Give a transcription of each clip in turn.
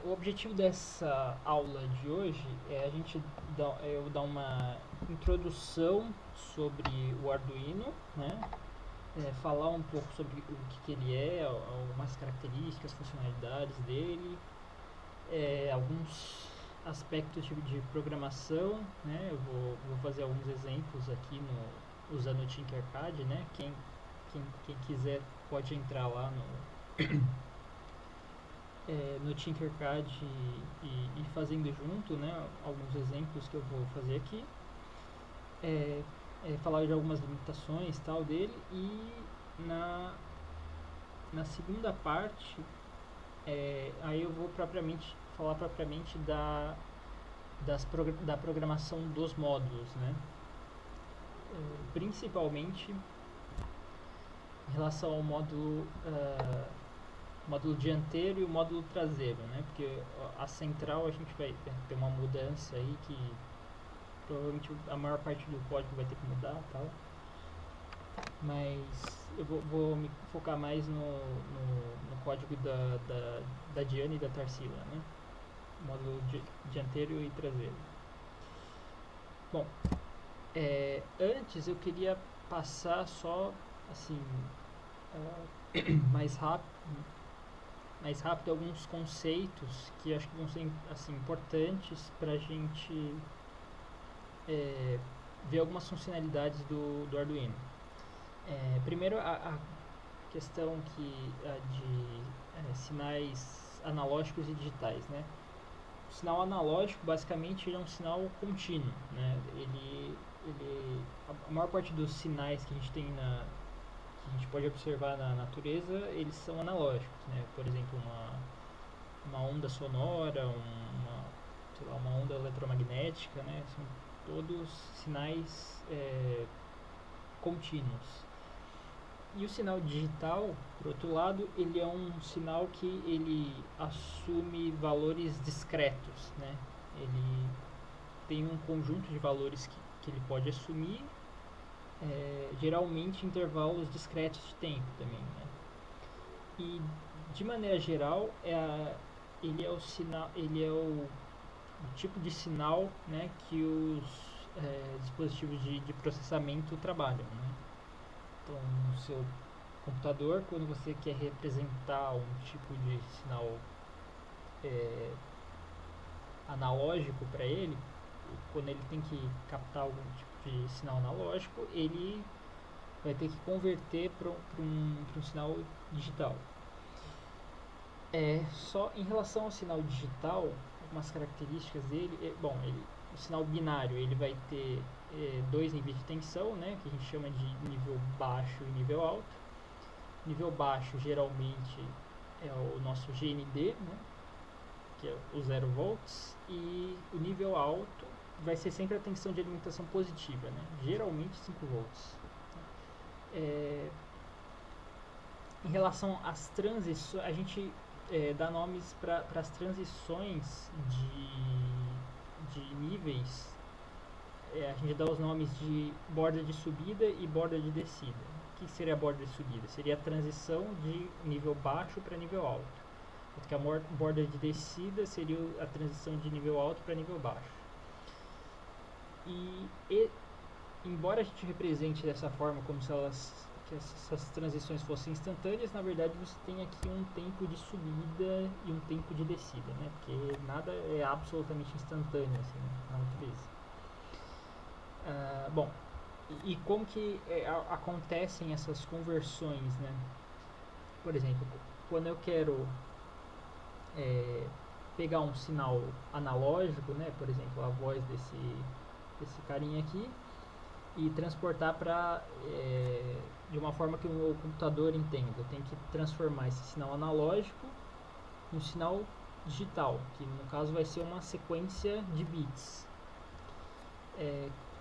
O objetivo dessa aula de hoje é eu dar uma introdução sobre o Arduino, né? Falar um pouco sobre o que ele é, algumas características, funcionalidades dele, alguns aspectos de programação, né? Eu vou fazer alguns exemplos aqui usando o Tinkercad, né? Quem quiser pode entrar lá no Tinkercad e fazendo junto, né, alguns exemplos que eu vou fazer aqui, falar de algumas limitações tal dele, e na segunda parte aí eu vou falar propriamente da programação dos módulos, né, principalmente em relação ao módulo dianteiro e o módulo traseiro, né? Porque a central a gente vai ter uma mudança aí que provavelmente a maior parte do código vai ter que mudar, tal. Mas eu vou me focar mais no código da Diana e da Tarsila, né? Módulo dianteiro e traseiro. Bom, antes eu queria passar só assim mais rápido alguns conceitos que acho que vão ser assim, importantes para a gente ver algumas funcionalidades do Arduino. Primeiro, a questão de sinais analógicos e digitais, né? O sinal analógico, basicamente, ele é um sinal contínuo, né? A maior parte dos sinais que a gente tem que a gente pode observar na natureza, eles são analógicos, né? Por exemplo, uma onda sonora, uma onda eletromagnética, né? São todos sinais contínuos. E o sinal digital, por outro lado, ele é um sinal que ele assume valores discretos, né? Ele tem um conjunto de valores que ele pode assumir, geralmente em intervalos discretos de tempo também, né? E de maneira geral, ele é o tipo de sinal, né, que os dispositivos de processamento trabalham, né? Então, no seu computador, quando você quer representar um tipo de sinal analógico para ele, quando ele tem que captar algum tipo de sinal analógico, ele vai ter que converter para um sinal digital. Só em relação ao sinal digital, algumas características dele, o sinal binário ele vai ter dois níveis de tensão, né, que a gente chama de nível baixo e nível alto. Nível baixo geralmente é o nosso GND, né, que é o 0 volts, e o nível alto vai ser sempre a tensão de alimentação positiva, né, geralmente 5 volts. Em relação às transições, a gente dá nomes para as transições de níveis. A gente dá os nomes de borda de subida e borda de descida. O que seria a borda de subida? Seria a transição de nível baixo para nível alto. Porque a borda de descida seria a transição de nível alto para nível baixo. E embora a gente represente dessa forma como se essas transições fossem instantâneas, na verdade você tem aqui um tempo de subida e um tempo de descida, né? Porque nada é absolutamente instantâneo assim, na natureza. Bom, e como que acontecem essas conversões, né? Por exemplo, quando eu quero pegar um sinal analógico, né? Por exemplo, a voz desse carinha aqui, e transportar de uma forma que o meu computador entenda. Eu tenho que transformar esse sinal analógico em um sinal digital, que no caso vai ser uma sequência de bits.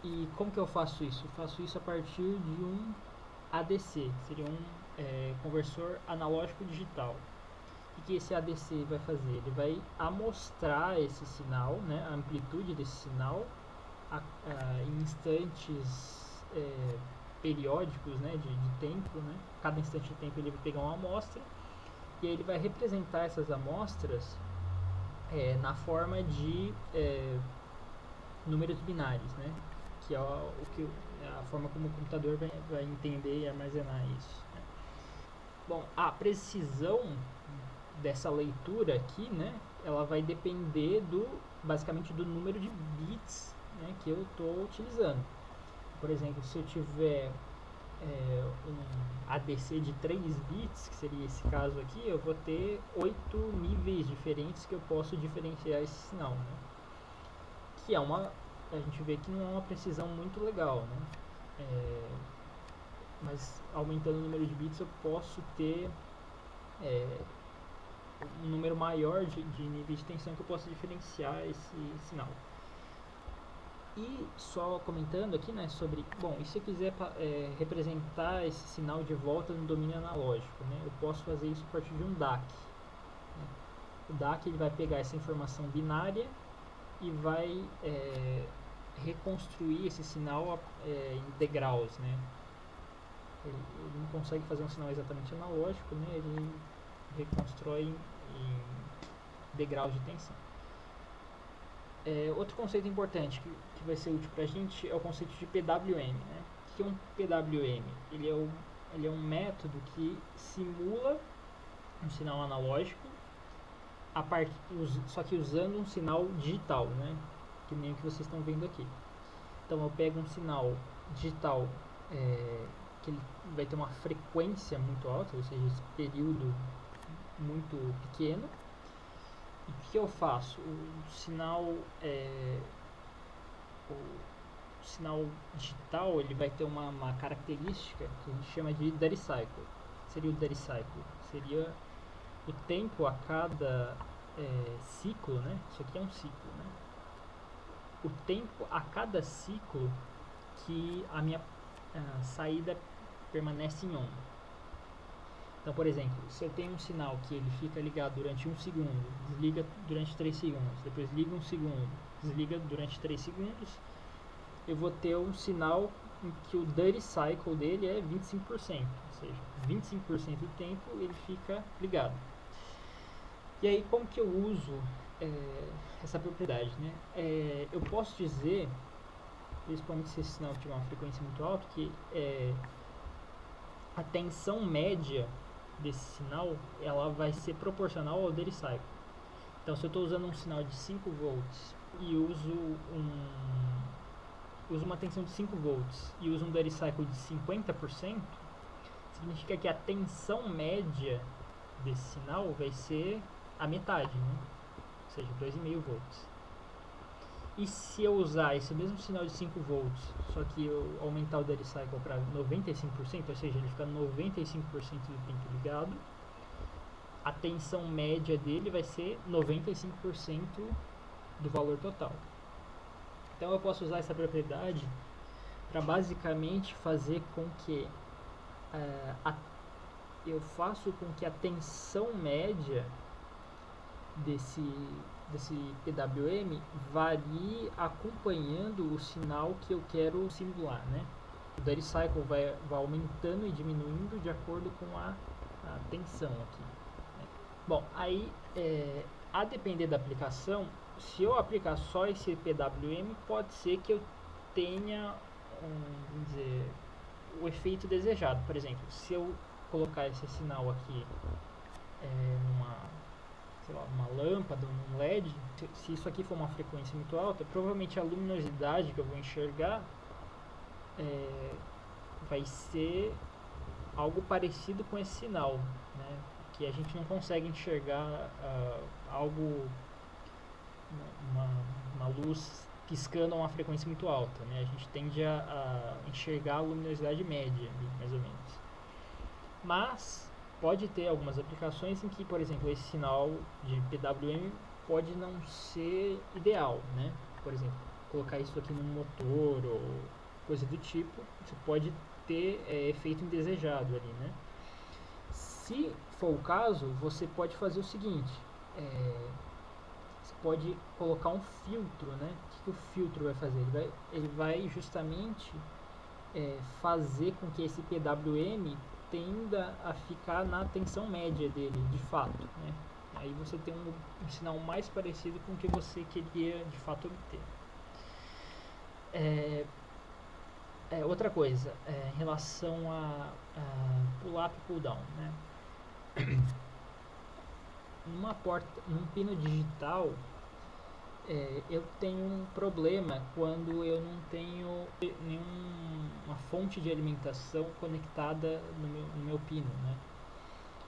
E como que eu faço isso? Eu faço isso a partir de um ADC, que seria um conversor analógico digital. O que esse ADC vai fazer? Ele vai amostrar esse sinal, né, a amplitude desse sinal, em instantes periódicos, né, de tempo, né? Cada instante de tempo ele vai pegar uma amostra e aí ele vai representar essas amostras na forma de números binários, né? Que é a forma como o computador vai entender e armazenar isso, né? Bom, a precisão dessa leitura aqui, né, ela vai depender basicamente do número de bits, né, que eu estou utilizando. Por exemplo, se eu tiver um ADC de 3 bits, que seria esse caso aqui, eu vou ter 8 níveis diferentes que eu posso diferenciar esse sinal, né? Que a gente vê que não é uma precisão muito legal, né? Mas aumentando o número de bits eu posso ter um número maior de níveis de tensão que eu posso diferenciar esse sinal. E só comentando aqui, né, sobre, bom, e se eu quiser representar esse sinal de volta no domínio analógico, né, eu posso fazer isso a partir de um DAC. Né? O DAC ele vai pegar essa informação binária e vai reconstruir esse sinal em degraus, né? Ele não consegue fazer um sinal exatamente analógico, né? Ele reconstrói em degraus de tensão. Outro conceito importante que vai ser útil para a gente é o conceito de PWM, né? O que é um PWM? Ele é um método que simula um sinal analógico, só que usando um sinal digital, né? Que nem o que vocês estão vendo aqui. Então eu pego um sinal digital que ele vai ter uma frequência muito alta, ou seja, esse período muito pequeno. E o que eu faço? O sinal digital ele vai ter uma característica que a gente chama de duty cycle. Seria o duty cycle? Seria o tempo a cada ciclo, né? Isso aqui é um ciclo, né? O tempo a cada ciclo que a minha saída permanece em on. Então, por exemplo, se eu tenho um sinal que ele fica ligado durante 1 segundo, desliga durante 3 segundos, depois liga 1 segundo, desliga durante 3 segundos, eu vou ter um sinal em que o duty cycle dele é 25%, ou seja, 25% do tempo ele fica ligado. E aí, como que eu uso essa propriedade, né? Eu posso dizer, principalmente se esse sinal tiver uma frequência muito alta, que a tensão média desse sinal ela vai ser proporcional ao duty cycle. Então, se eu estou usando um sinal de 5 volts e uso uma tensão de 5 volts e uso um duty cycle de 50%, significa que a tensão média desse sinal vai ser a metade, né? Ou seja, 2,5 volts. E se eu usar esse mesmo sinal de 5 volts, só que eu aumentar o duty cycle para 95%, ou seja, ele fica 95% do tempo ligado, a tensão média dele vai ser 95% do valor total. Então eu posso usar essa propriedade para basicamente fazer com que eu faço com que a tensão média desse PWM varie acompanhando o sinal que eu quero simular, né? O duty cycle vai aumentando e diminuindo de acordo com a tensão aqui, né? Bom, aí a depender da aplicação, se eu aplicar só esse PWM, pode ser que eu tenha vamos dizer, o efeito desejado. Por exemplo, se eu colocar esse sinal aqui uma lâmpada, um LED, se isso aqui for uma frequência muito alta, provavelmente a luminosidade que eu vou enxergar vai ser algo parecido com esse sinal, né? Que a gente não consegue enxergar uma luz piscando a uma frequência muito alta, né? A gente tende a enxergar a luminosidade média, mais ou menos. Mas pode ter algumas aplicações em que, por exemplo, esse sinal de PWM pode não ser ideal, né? Por exemplo, colocar isso aqui num motor ou coisa do tipo, você pode ter efeito indesejado ali, né? Se for o caso, você pode fazer o seguinte, você pode colocar um filtro, né? O que o filtro vai fazer? Ele vai justamente fazer com que esse PWM tenda a ficar na tensão média dele, de fato, né? Aí você tem um sinal mais parecido com o que você queria de fato obter. Outra coisa, em relação a pull-up e pull-down, né? Num pino digital, eu tenho um problema quando eu não tenho nenhuma fonte de alimentação conectada no meu pino, né?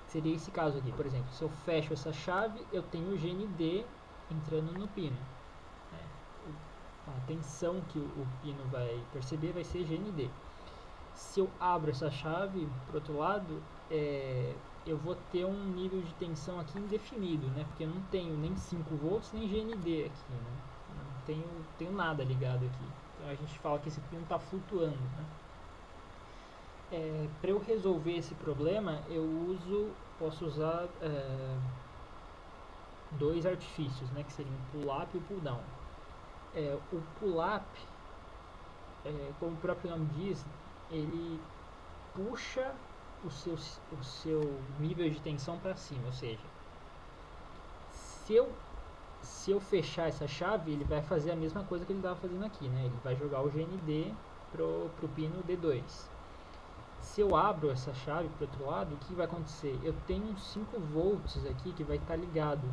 Seria esse caso aqui, por exemplo, se eu fecho essa chave, eu tenho o GND entrando no pino, né? A tensão que o pino vai perceber vai ser GND. Se eu abro essa chave, por outro lado, eu vou ter um nível de tensão aqui indefinido, né? Porque eu não tenho nem 5 volts nem GND aqui, né? Não tenho nada ligado aqui. Então a gente fala que esse pino está flutuando, né? Para eu resolver esse problema, posso usar dois artifícios, né? Que seriam o pull-up e o pull-down. O pull-up, como o próprio nome diz, ele puxa o seu nível de tensão para cima, ou seja, se eu fechar essa chave, ele vai fazer a mesma coisa que ele estava fazendo aqui, né? Ele vai jogar o GND pro pino D2. Se eu abro essa chave para o outro lado, o que vai acontecer? Eu tenho uns 5 volts aqui que vai estar ligado,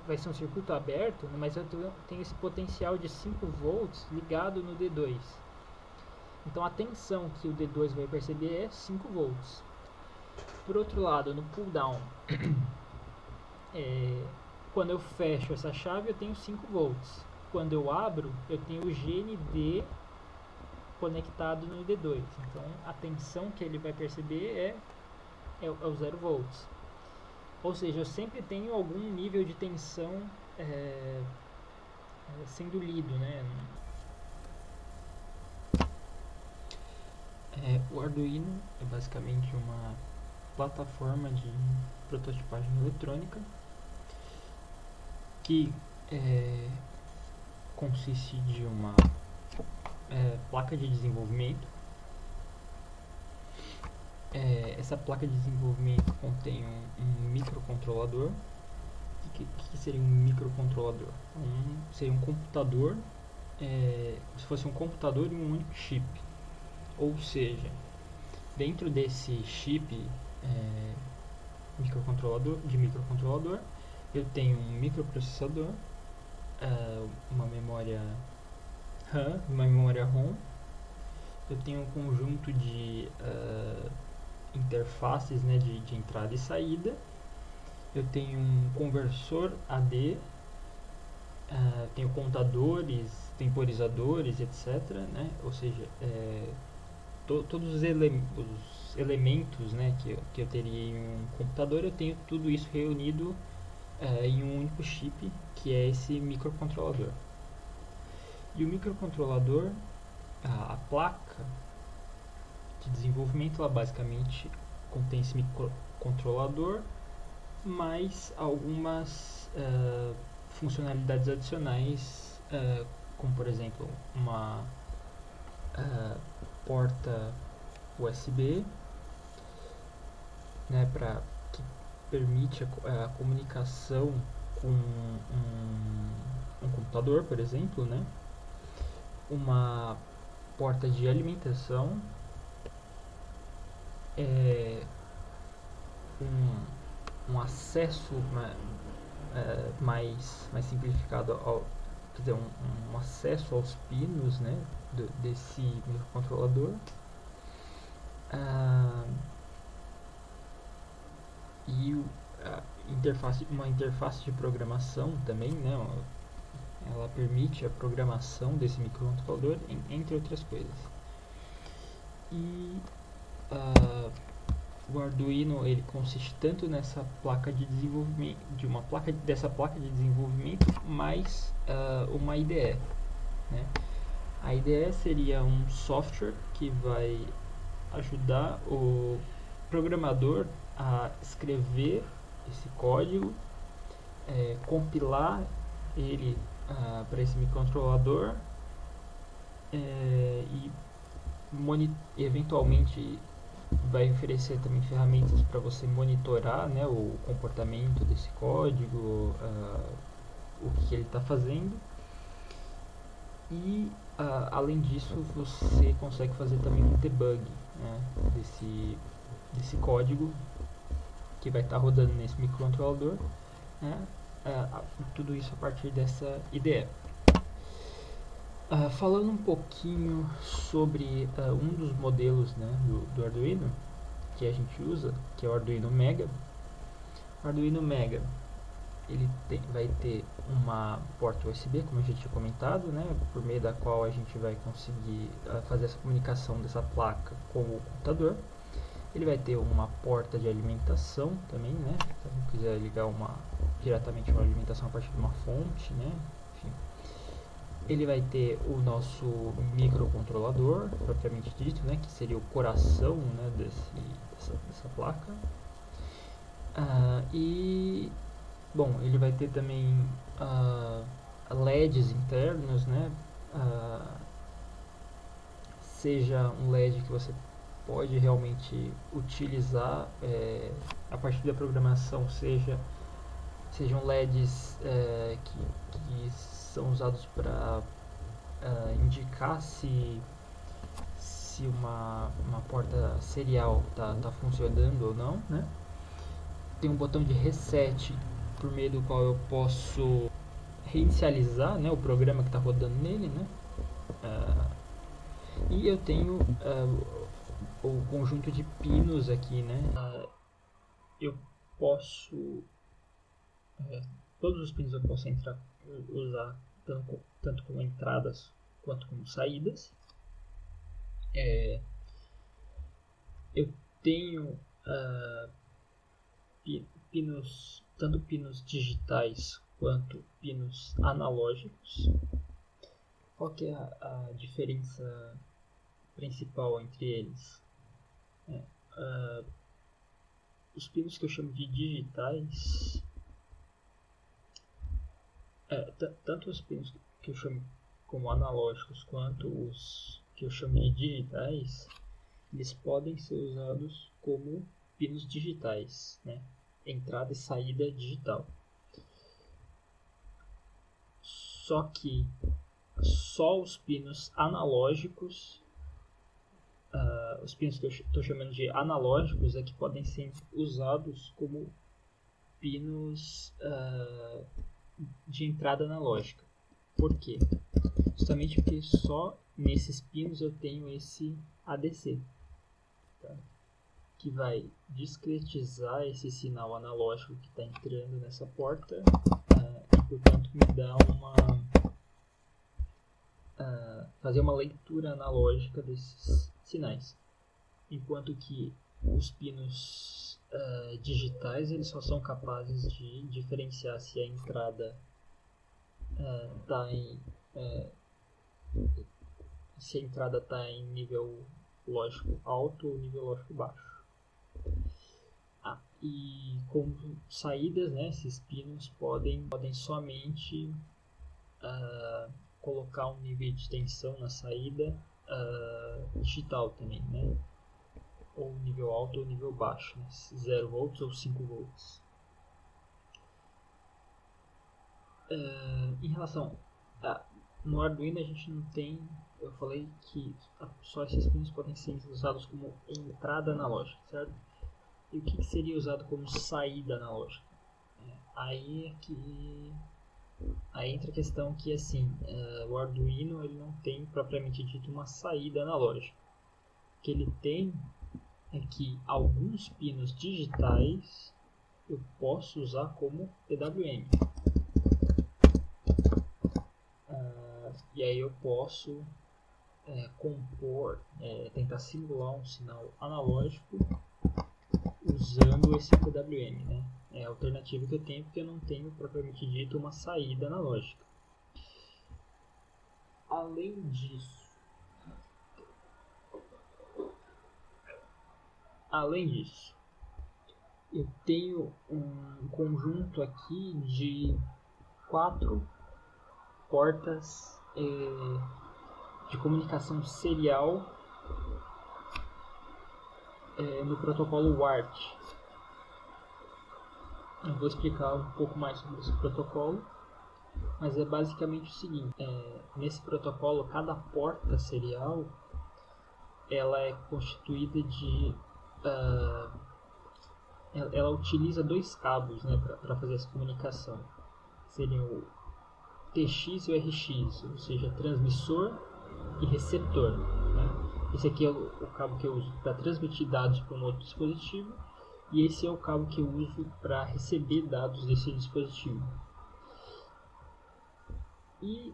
vai ser um circuito aberto, mas eu tenho esse potencial de 5 volts ligado no D2. Então a tensão que o D2 vai perceber é 5 volts. Por outro lado, no pull down, quando eu fecho essa chave eu tenho 5 volts. Quando eu abro, eu tenho o GND conectado no D2. Então a tensão que ele vai perceber é o 0 volts. Ou seja, eu sempre tenho algum nível de tensão sendo lido, né? O Arduino é basicamente uma plataforma de prototipagem eletrônica que consiste de uma placa de desenvolvimento. Essa placa de desenvolvimento contém um microcontrolador. O que seria um microcontrolador? Seria um computador, se fosse um computador e um único chip. Ou seja, dentro desse chip microcontrolador, eu tenho um microprocessador, uma memória RAM, uma memória ROM. Eu tenho um conjunto de interfaces, né, de entrada e saída. Eu tenho um conversor AD, tenho contadores, temporizadores, etc., né? Ou seja, todos os elementos, né, que eu teria em um computador, eu tenho tudo isso reunido em um único chip, que é esse microcontrolador. E o microcontrolador, a placa de desenvolvimento, ela basicamente contém esse microcontrolador mais algumas funcionalidades adicionais, como por exemplo uma porta USB, né, que permite a comunicação com um computador, por exemplo, né, uma porta de alimentação, um acesso mais simplificado, quer dizer, um acesso aos pinos, né, desse microcontrolador, e uma interface de programação também, né, ela permite a programação desse microcontrolador, entre outras coisas. E o Arduino, ele consiste tanto nessa placa de desenvolvimento, dessa placa de desenvolvimento, mais uma IDE, né? A IDE seria um software que vai ajudar o programador a escrever esse código, compilar ele para esse microcontrolador e eventualmente vai oferecer também ferramentas para você monitorar, né, o comportamento desse código, o que ele está fazendo. E além disso, você consegue fazer também um debug, né, desse código que vai estar rodando nesse microcontrolador, né, tudo isso a partir dessa IDE. Falando um pouquinho sobre um dos modelos, né, do Arduino que a gente usa, que é o Arduino Mega. O Arduino Mega ele vai ter uma porta USB, como a gente tinha comentado, né, por meio da qual a gente vai conseguir fazer essa comunicação dessa placa com o computador. Ele vai ter uma porta de alimentação também, né, se você quiser ligar diretamente uma alimentação a partir de uma fonte, né, enfim. Ele vai ter o nosso microcontrolador, propriamente dito, né, que seria o coração, né, dessa placa. E bom, ele vai ter também LEDs internos, né? Seja um LED que você pode realmente utilizar a partir da programação, sejam LEDs que são usados para indicar se uma porta serial tá funcionando ou não, né? Tem um botão de reset por meio do qual eu posso reinicializar, né, o programa que está rodando nele, né? E eu tenho o conjunto de pinos aqui, né? Eu posso todos os pinos eu posso usar tanto como entradas quanto como saídas. Eu tenho tanto pinos digitais quanto pinos analógicos. Qual que é a diferença principal entre eles? Os pinos que eu chamo de digitais, tanto os pinos que eu chamo como analógicos quanto os que eu chamo de digitais, eles podem ser usados como pinos digitais, né? Entrada e saída digital. Só que só os pinos analógicos, os pinos que eu estou chamando de analógicos, é que podem ser usados como pinos de entrada analógica. Por quê? Justamente porque só nesses pinos eu tenho esse ADC, tá? Que vai discretizar esse sinal analógico que está entrando nessa porta e, portanto, me dá fazer uma leitura analógica desses sinais. Enquanto que os pinos digitais eles só são capazes de diferenciar se a entrada está em nível lógico alto ou nível lógico baixo. E como saídas, né, esses pinos podem somente colocar um nível de tensão na saída digital também, né? Ou nível alto ou nível baixo, né? 0 volts ou 5 volts. Em relação no Arduino a gente não tem, eu falei que só esses pinos podem ser usados como entrada analógica, certo? E o que seria usado como saída analógica? Aí entra a questão que assim, o Arduino ele não tem propriamente dito uma saída analógica. O que ele tem é que alguns pinos digitais eu posso usar como PWM. E aí eu posso tentar simular um sinal analógico usando esse PWM, né? É a alternativa que eu tenho porque eu não tenho propriamente dito uma saída analógica. Além disso, eu tenho um conjunto aqui de 4 portas de comunicação serial no protocolo WART. Eu vou explicar um pouco mais sobre esse protocolo, mas é basicamente o seguinte: nesse protocolo, cada porta serial ela é constituída de ela utiliza dois cabos, né, para fazer essa comunicação. Seriam o TX e o RX, ou seja, transmissor e receptor, né? Esse aqui é o cabo que eu uso para transmitir dados para um outro dispositivo, e esse é o cabo que eu uso para receber dados desse dispositivo. E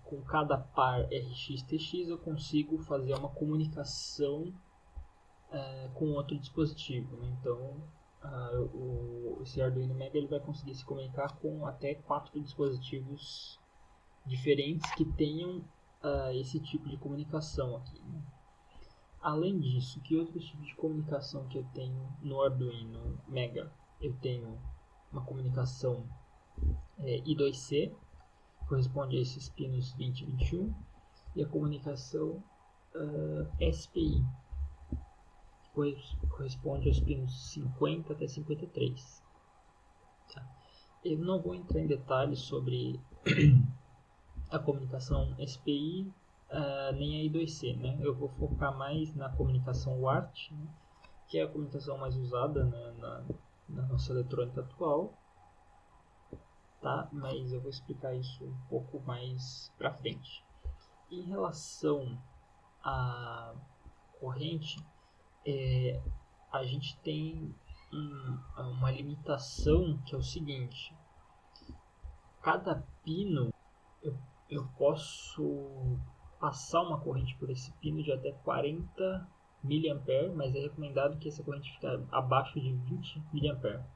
com cada par RX-TX eu consigo fazer uma comunicação com outro dispositivo, né? Então esse Arduino Mega ele vai conseguir se comunicar com até 4 dispositivos diferentes que tenham esse tipo de comunicação aqui, né? Além disso, que outros tipos de comunicação que eu tenho no Arduino Mega? Eu tenho uma comunicação I2C, que corresponde a esses pinos 20 e 21, e a comunicação SPI, que corresponde aos pinos 50 até 53. Tá. Eu não vou entrar em detalhes sobre a comunicação SPI nem a I2C, né? Eu vou focar mais na comunicação WART, né? Que é a comunicação mais usada, né, na nossa eletrônica atual, tá? Mas eu vou explicar isso um pouco mais pra frente. Em relação à corrente, a gente tem uma limitação que é o seguinte: cada pino eu posso passar uma corrente por esse pino de até 40 mA, mas é recomendado que essa corrente fique abaixo de 20 mA.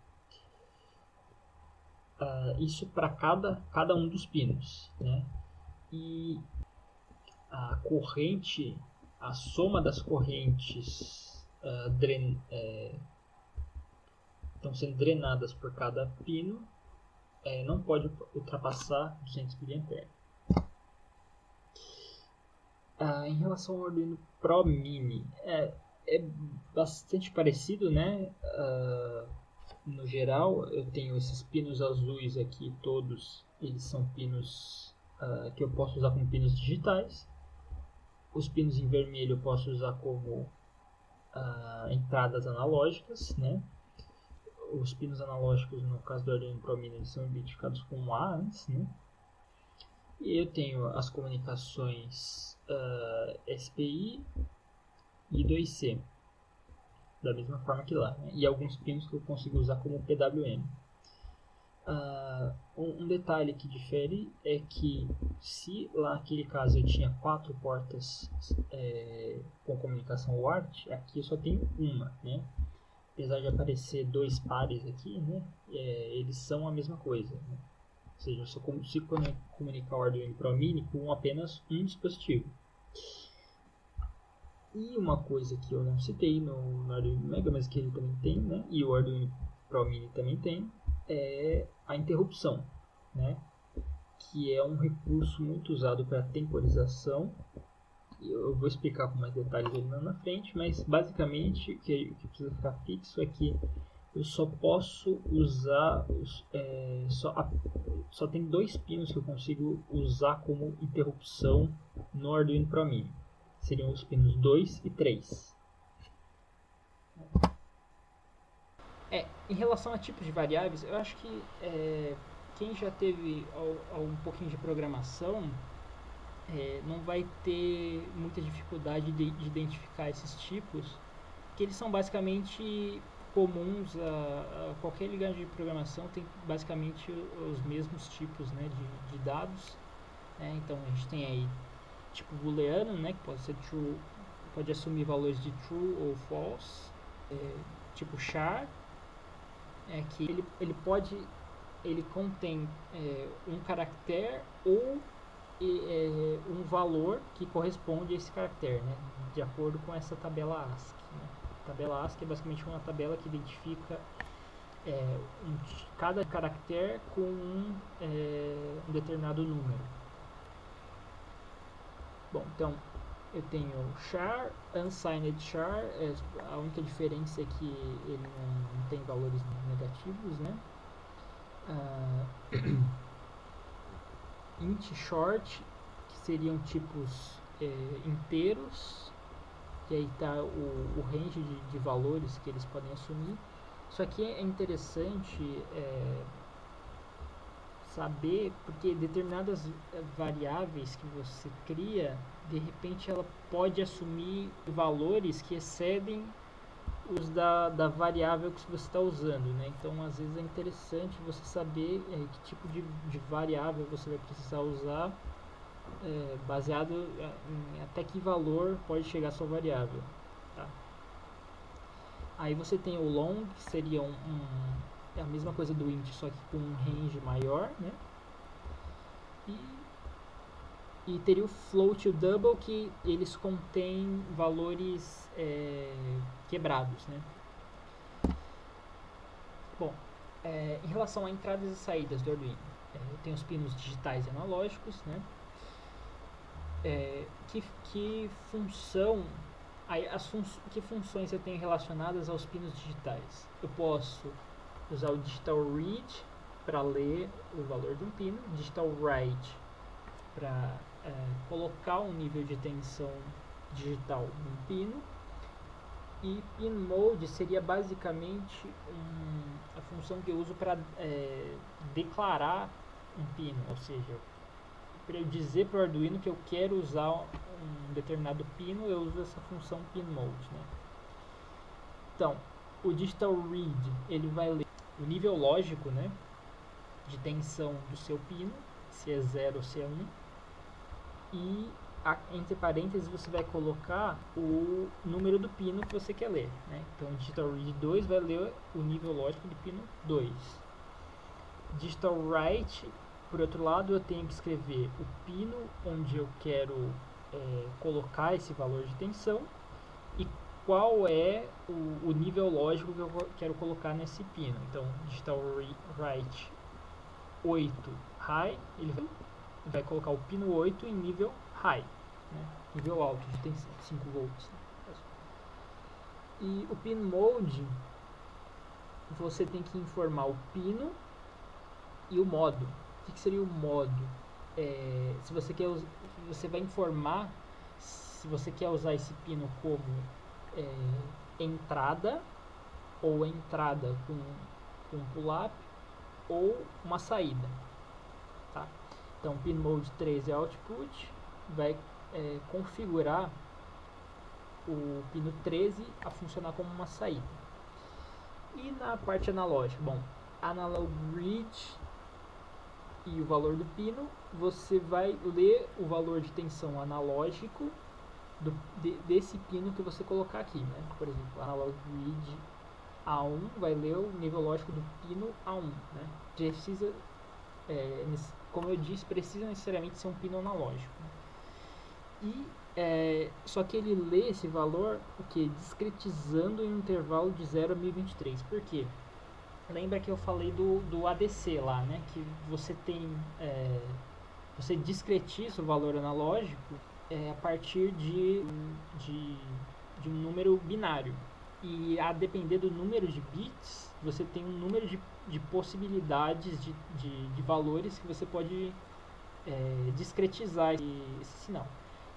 Isso para cada um dos pinos, né? E a corrente, a soma das correntes estão sendo drenadas por cada pino não pode ultrapassar 200 mA. Em relação ao Arduino Pro Mini, é bastante parecido, né? No geral, eu tenho esses pinos azuis aqui, todos eles são pinos que eu posso usar como pinos digitais. Os pinos em vermelho eu posso usar como entradas analógicas, né? Os pinos analógicos, no caso do Arduino Pro Mini, eles são identificados com A antes, né? E eu tenho as comunicações SPI e I2C, da mesma forma que lá, né? E alguns pinos que eu consigo usar como PWM. Um detalhe que difere é que se lá naquele caso eu tinha 4 portas com comunicação WART, aqui eu só tenho uma, né? Apesar de aparecer 2 pares aqui, né? Eles são a mesma coisa, né? Ou seja, eu só consigo comunicar o Arduino Pro Mini com apenas um dispositivo. E uma coisa que eu não citei no Arduino Mega, mas que ele também tem, né? E o Arduino Pro Mini também tem, é a interrupção, né? Que é um recurso muito usado para temporização. Eu vou explicar com mais detalhes ali na frente, mas basicamente o que precisa ficar fixo é que eu só posso usar só tem 2 pinos que eu consigo usar como interrupção no Arduino Pro Mini. Seriam os pinos 2 e 3. Em relação a tipos de variáveis, eu acho que quem já teve um pouquinho de programação não vai ter muita dificuldade de identificar esses tipos, que eles são basicamente comuns a qualquer linguagem de programação, tem basicamente os mesmos tipos, né, de dados. Então a gente tem aí tipo booleano, né, que pode ser true, pode assumir valores de true ou false, tipo char, que ele contém um caractere ou um valor que corresponde a esse caractere, né, de acordo com essa tabela ASCII, né. A tabela ASCII é basicamente uma tabela que identifica cada caractere com um determinado número. Bom, então eu tenho char, unsigned char, a única diferença é que ele não tem valores negativos, né? Int short, que seriam tipos inteiros, que aí está o range de valores que eles podem assumir. Isso aqui é interessante saber, porque determinadas variáveis que você cria, de repente ela pode assumir valores que excedem os da variável que você está usando, né? Então, às vezes é interessante você saber que tipo de variável você vai precisar usar, baseado em até que valor pode chegar a sua variável, tá? Aí você tem o long, que seria a mesma coisa do int, só que com um range maior, né? E teria o float e o double, que eles contêm valores quebrados, né? Bom, em relação a entradas e saídas do Arduino, tem os pinos digitais e analógicos, né? Que funções eu tenho relacionadas aos pinos digitais? Eu posso usar o digital read para ler o valor de um pino, digital write para colocar um nível de tensão digital num pino, e pin mode seria basicamente a função que eu uso para declarar um pino, ou seja, para eu dizer para o Arduino que eu quero usar um determinado pino, eu uso essa função pin mode, né? Então, o digital read, ele vai ler o nível lógico, né, de tensão do seu pino, se é 0 ou se é 1, e entre parênteses você vai colocar o número do pino que você quer ler, né? Então, digital read 2 vai ler o nível lógico do pino 2. Digital write, por outro lado, eu tenho que escrever o pino onde eu quero colocar esse valor de tensão e qual é o nível lógico que eu quero colocar nesse pino. Então, digital write 8 high, ele vai colocar o pino 8 em nível high, né? Nível alto de tensão, 5 volts. Né? E o pin mode, você tem que informar o pino e o modo. O que seria o modo? Se você quer, você vai informar se você quer usar esse pino como entrada, ou entrada com pull-up, ou uma saída, tá? Então, pin mode 13 é output, vai configurar o pino 13 a funcionar como uma saída. E na parte analógica, bom, analog read e o valor do pino, você vai ler o valor de tensão analógico desse pino que você colocar aqui, né? Por exemplo, analog read A1 vai ler o nível lógico do pino A1, né? Precisa, como eu disse, precisa necessariamente ser um pino analógico, né? E só que ele lê esse valor discretizando em um intervalo de 0 a 1023. Por quê? Lembra que eu falei do ADC lá, né? Que você tem você discretiza o valor analógico a partir de um número binário, e a depender do número de bits você tem um número de possibilidades de valores que você pode discretizar esse sinal.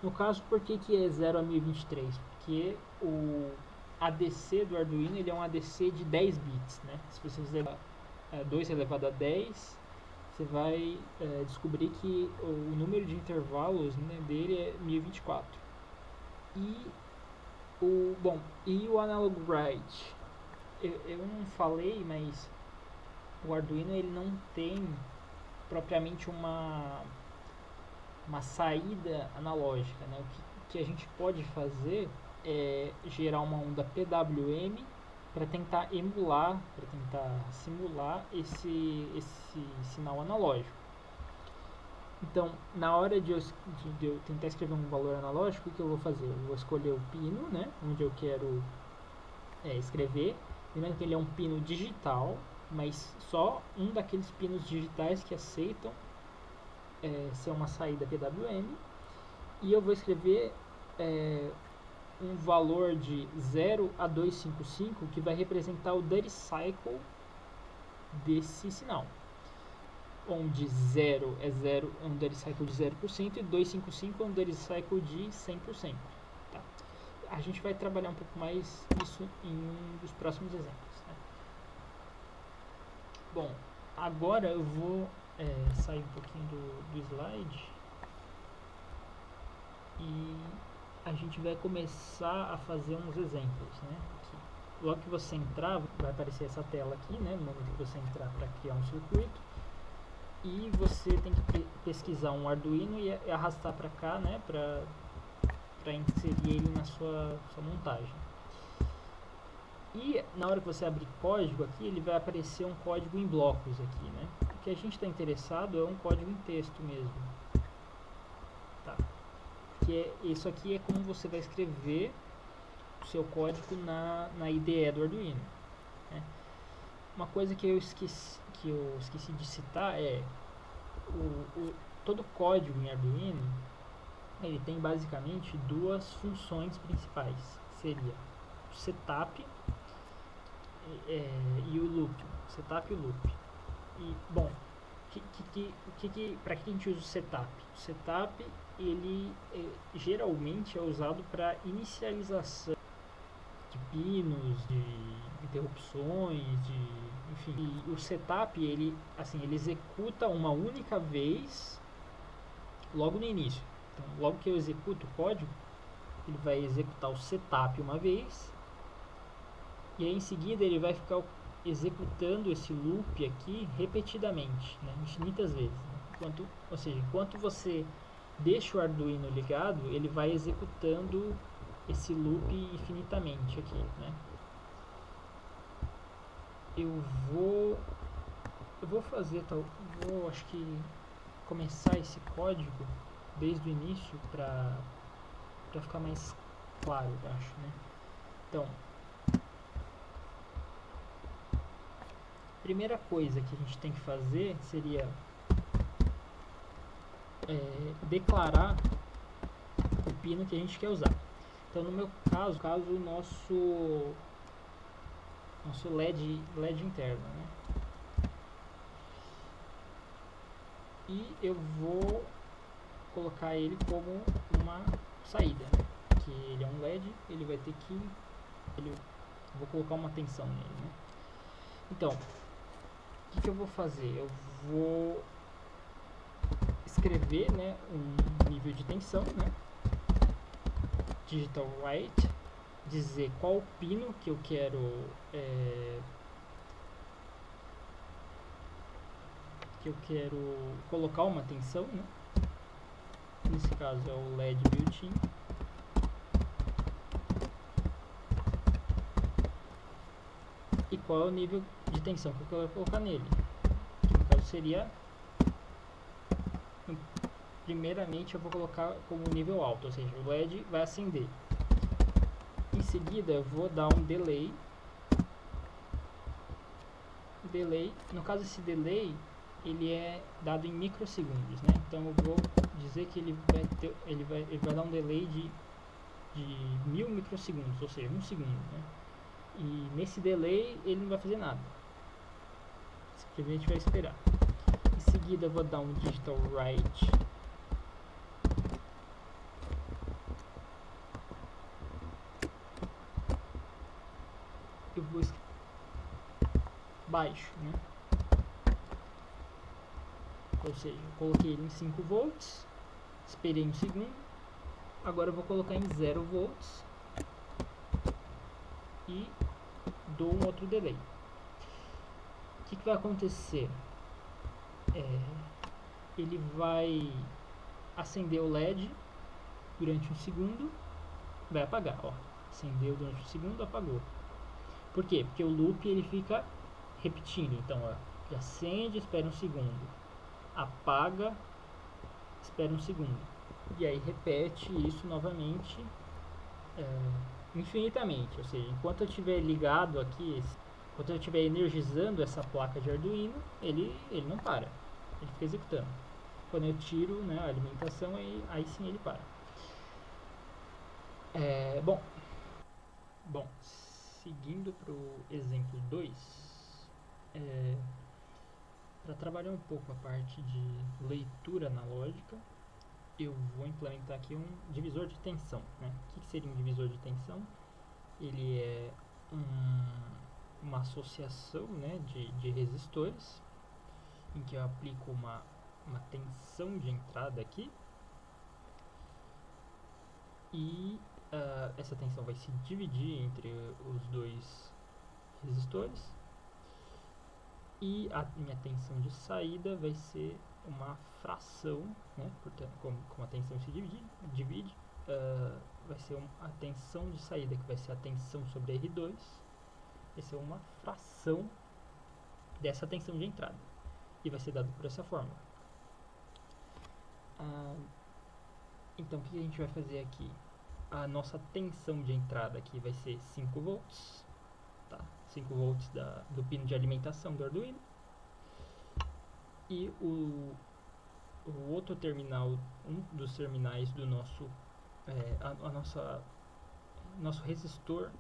No caso, por que é 0 a 1023? Porque o ADC do Arduino ele é um ADC de 10 bits, né? Se você fizer 2 elevado a 10, você vai descobrir que o número de intervalos, né, dele é 1024. E o analog write, eu não falei, mas o Arduino ele não tem propriamente uma saída analógica, né? O que a gente pode fazer é gerar uma onda PWM para tentar emular, para tentar simular esse sinal analógico. Então, na hora de eu tentar escrever um valor analógico, o que eu vou fazer? Eu vou escolher o pino, né, onde eu quero escrever. Lembrando que ele é um pino digital, mas só um daqueles pinos digitais que aceitam ser uma saída PWM. E eu vou escrever um valor de 0 a 255 que vai representar o duty cycle desse sinal, onde 0 é um duty cycle de 0% e 255 é um duty cycle de 100%. Tá? A gente vai trabalhar um pouco mais isso em um dos próximos exemplos. Né? Bom, agora eu vou sair um pouquinho do slide e a gente vai começar a fazer uns exemplos, né? Aqui. Logo que você entrar, vai aparecer essa tela aqui, né? No momento que você entrar para criar um circuito, e você tem que pesquisar um Arduino e arrastar para cá, né? Para inserir ele na sua montagem. E na hora que você abrir código aqui, ele vai aparecer um código em blocos aqui, né? O que a gente está interessado é um código em texto mesmo. Tá? Porque isso aqui é como você vai escrever o seu código na IDE do Arduino. Né? Uma coisa que eu esqueci de citar é todo código em Arduino ele tem basicamente duas funções principais. Seria o setup e o loop. Setup e o loop. E, bom, para que a gente usa o setup? O setup ele geralmente é usado para inicialização de pinos, de interrupções, enfim. E o setup ele executa uma única vez logo no início. Então, logo que eu executo o código, ele vai executar o setup uma vez e aí em seguida ele vai ficar executando esse loop aqui repetidamente, né, infinitas vezes. Né? Enquanto você deixa o Arduino ligado, ele vai executando esse loop infinitamente aqui, né? Eu vou acho que começar esse código desde o início para ficar mais claro, eu acho, né? Então, primeira coisa que a gente tem que fazer seria declarar o pino que a gente quer usar. Então, no meu caso o nosso LED interno, né? E eu vou colocar ele como uma saída, né? Que ele é um LED, ele vai ter que vou colocar uma tensão nele, né? Então, o que eu vou fazer? Eu vou escrever, né, um nível de tensão, né? Digital write, dizer qual o pino que eu quero colocar uma tensão, né? Nesse caso é o LED built-in. E qual é o nível de tensão que eu quero colocar nele? Que no caso seria, primeiramente eu vou colocar como nível alto, ou seja, o LED vai acender. Em seguida eu vou dar um delay. No caso esse delay ele é dado em microsegundos, né? Então eu vou dizer que ele vai dar um delay de 1000 microsegundos, ou seja, 1 segundo, né? E nesse delay ele não vai fazer nada, simplesmente vai esperar. Em seguida eu vou dar um digital write eu vou escrever baixo, né? Ou seja, eu coloquei ele em 5 volts, esperei um segundo, agora eu vou colocar em 0 volts e dou um outro delay. O que vai acontecer? Ele vai acender o LED durante um segundo, vai apagar, ó. Acendeu durante um segundo, apagou. Por quê? Porque o loop ele fica repetindo. Então, ó, ele acende, espera um segundo, apaga, espera um segundo, e aí repete isso novamente infinitamente. Ou seja, enquanto eu estiver ligado aqui, enquanto eu estiver energizando essa placa de Arduino, ele não para, ele fica executando. Quando eu tiro, né, a alimentação, aí sim ele para. Bom, seguindo para o exemplo 2, para trabalhar um pouco a parte de leitura analógica, eu vou implementar aqui um divisor de tensão, né? O que seria um divisor de tensão? Ele é uma associação, né, de resistores, em que eu aplico uma tensão de entrada aqui, e essa tensão vai se dividir entre os dois resistores, e a minha tensão de saída vai ser uma fração, né? Portanto, como a tensão se divide, vai ser a tensão de saída, que vai ser a tensão sobre R2, vai ser uma fração dessa tensão de entrada, e vai ser dado por essa fórmula. Então, o que a gente vai fazer aqui? A nossa tensão de entrada aqui vai ser 5 volts, tá? 5 volts do pino de alimentação do Arduino. E o outro terminal, um dos terminais do nosso nosso resistor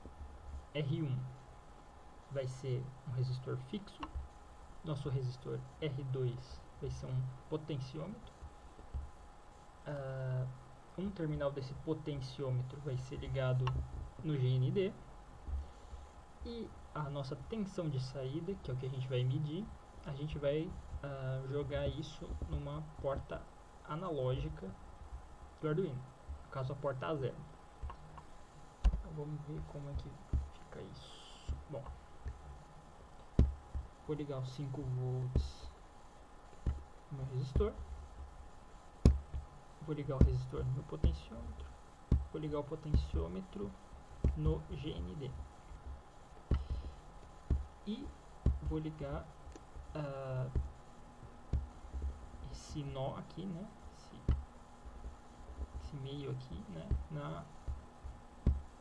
R1 vai ser um resistor fixo. Nosso resistor R2 vai ser um potenciômetro. Um terminal desse potenciômetro vai ser ligado no GND, e a nossa tensão de saída, que é o que a gente vai medir, a gente vai jogar isso numa porta analógica do Arduino, no caso a porta A0. Então, vamos ver como é que fica isso. Bom, vou ligar os 5 volts no meu resistor, vou ligar o resistor no meu potenciômetro, vou ligar o potenciômetro no GND, e vou ligar esse nó aqui, né, esse meio aqui, né,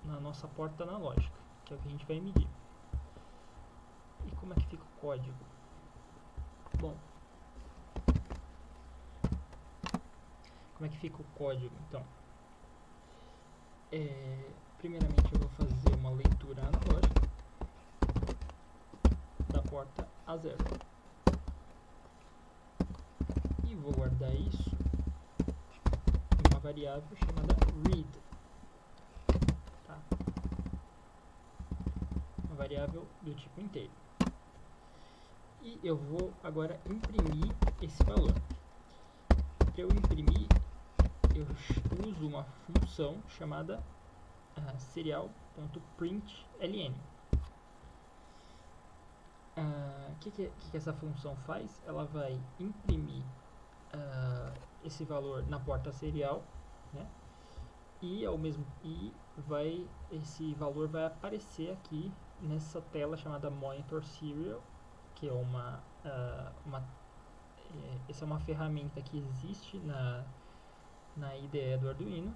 na nossa porta analógica, que é o que a gente vai medir. E como é que fica o código? Bom, como é que fica o código, então? Primeiramente eu vou fazer uma leitura analógica da porta A0 e vou guardar isso em uma variável chamada read, tá? Uma variável do tipo inteiro. E eu vou agora imprimir esse valor. Para eu imprimir, eu uso uma função chamada serial.println. O que essa função faz? Ela vai imprimir esse valor na porta serial, né? E esse valor vai aparecer aqui nessa tela chamada Monitor Serial, que é essa é uma ferramenta que existe na IDE do Arduino,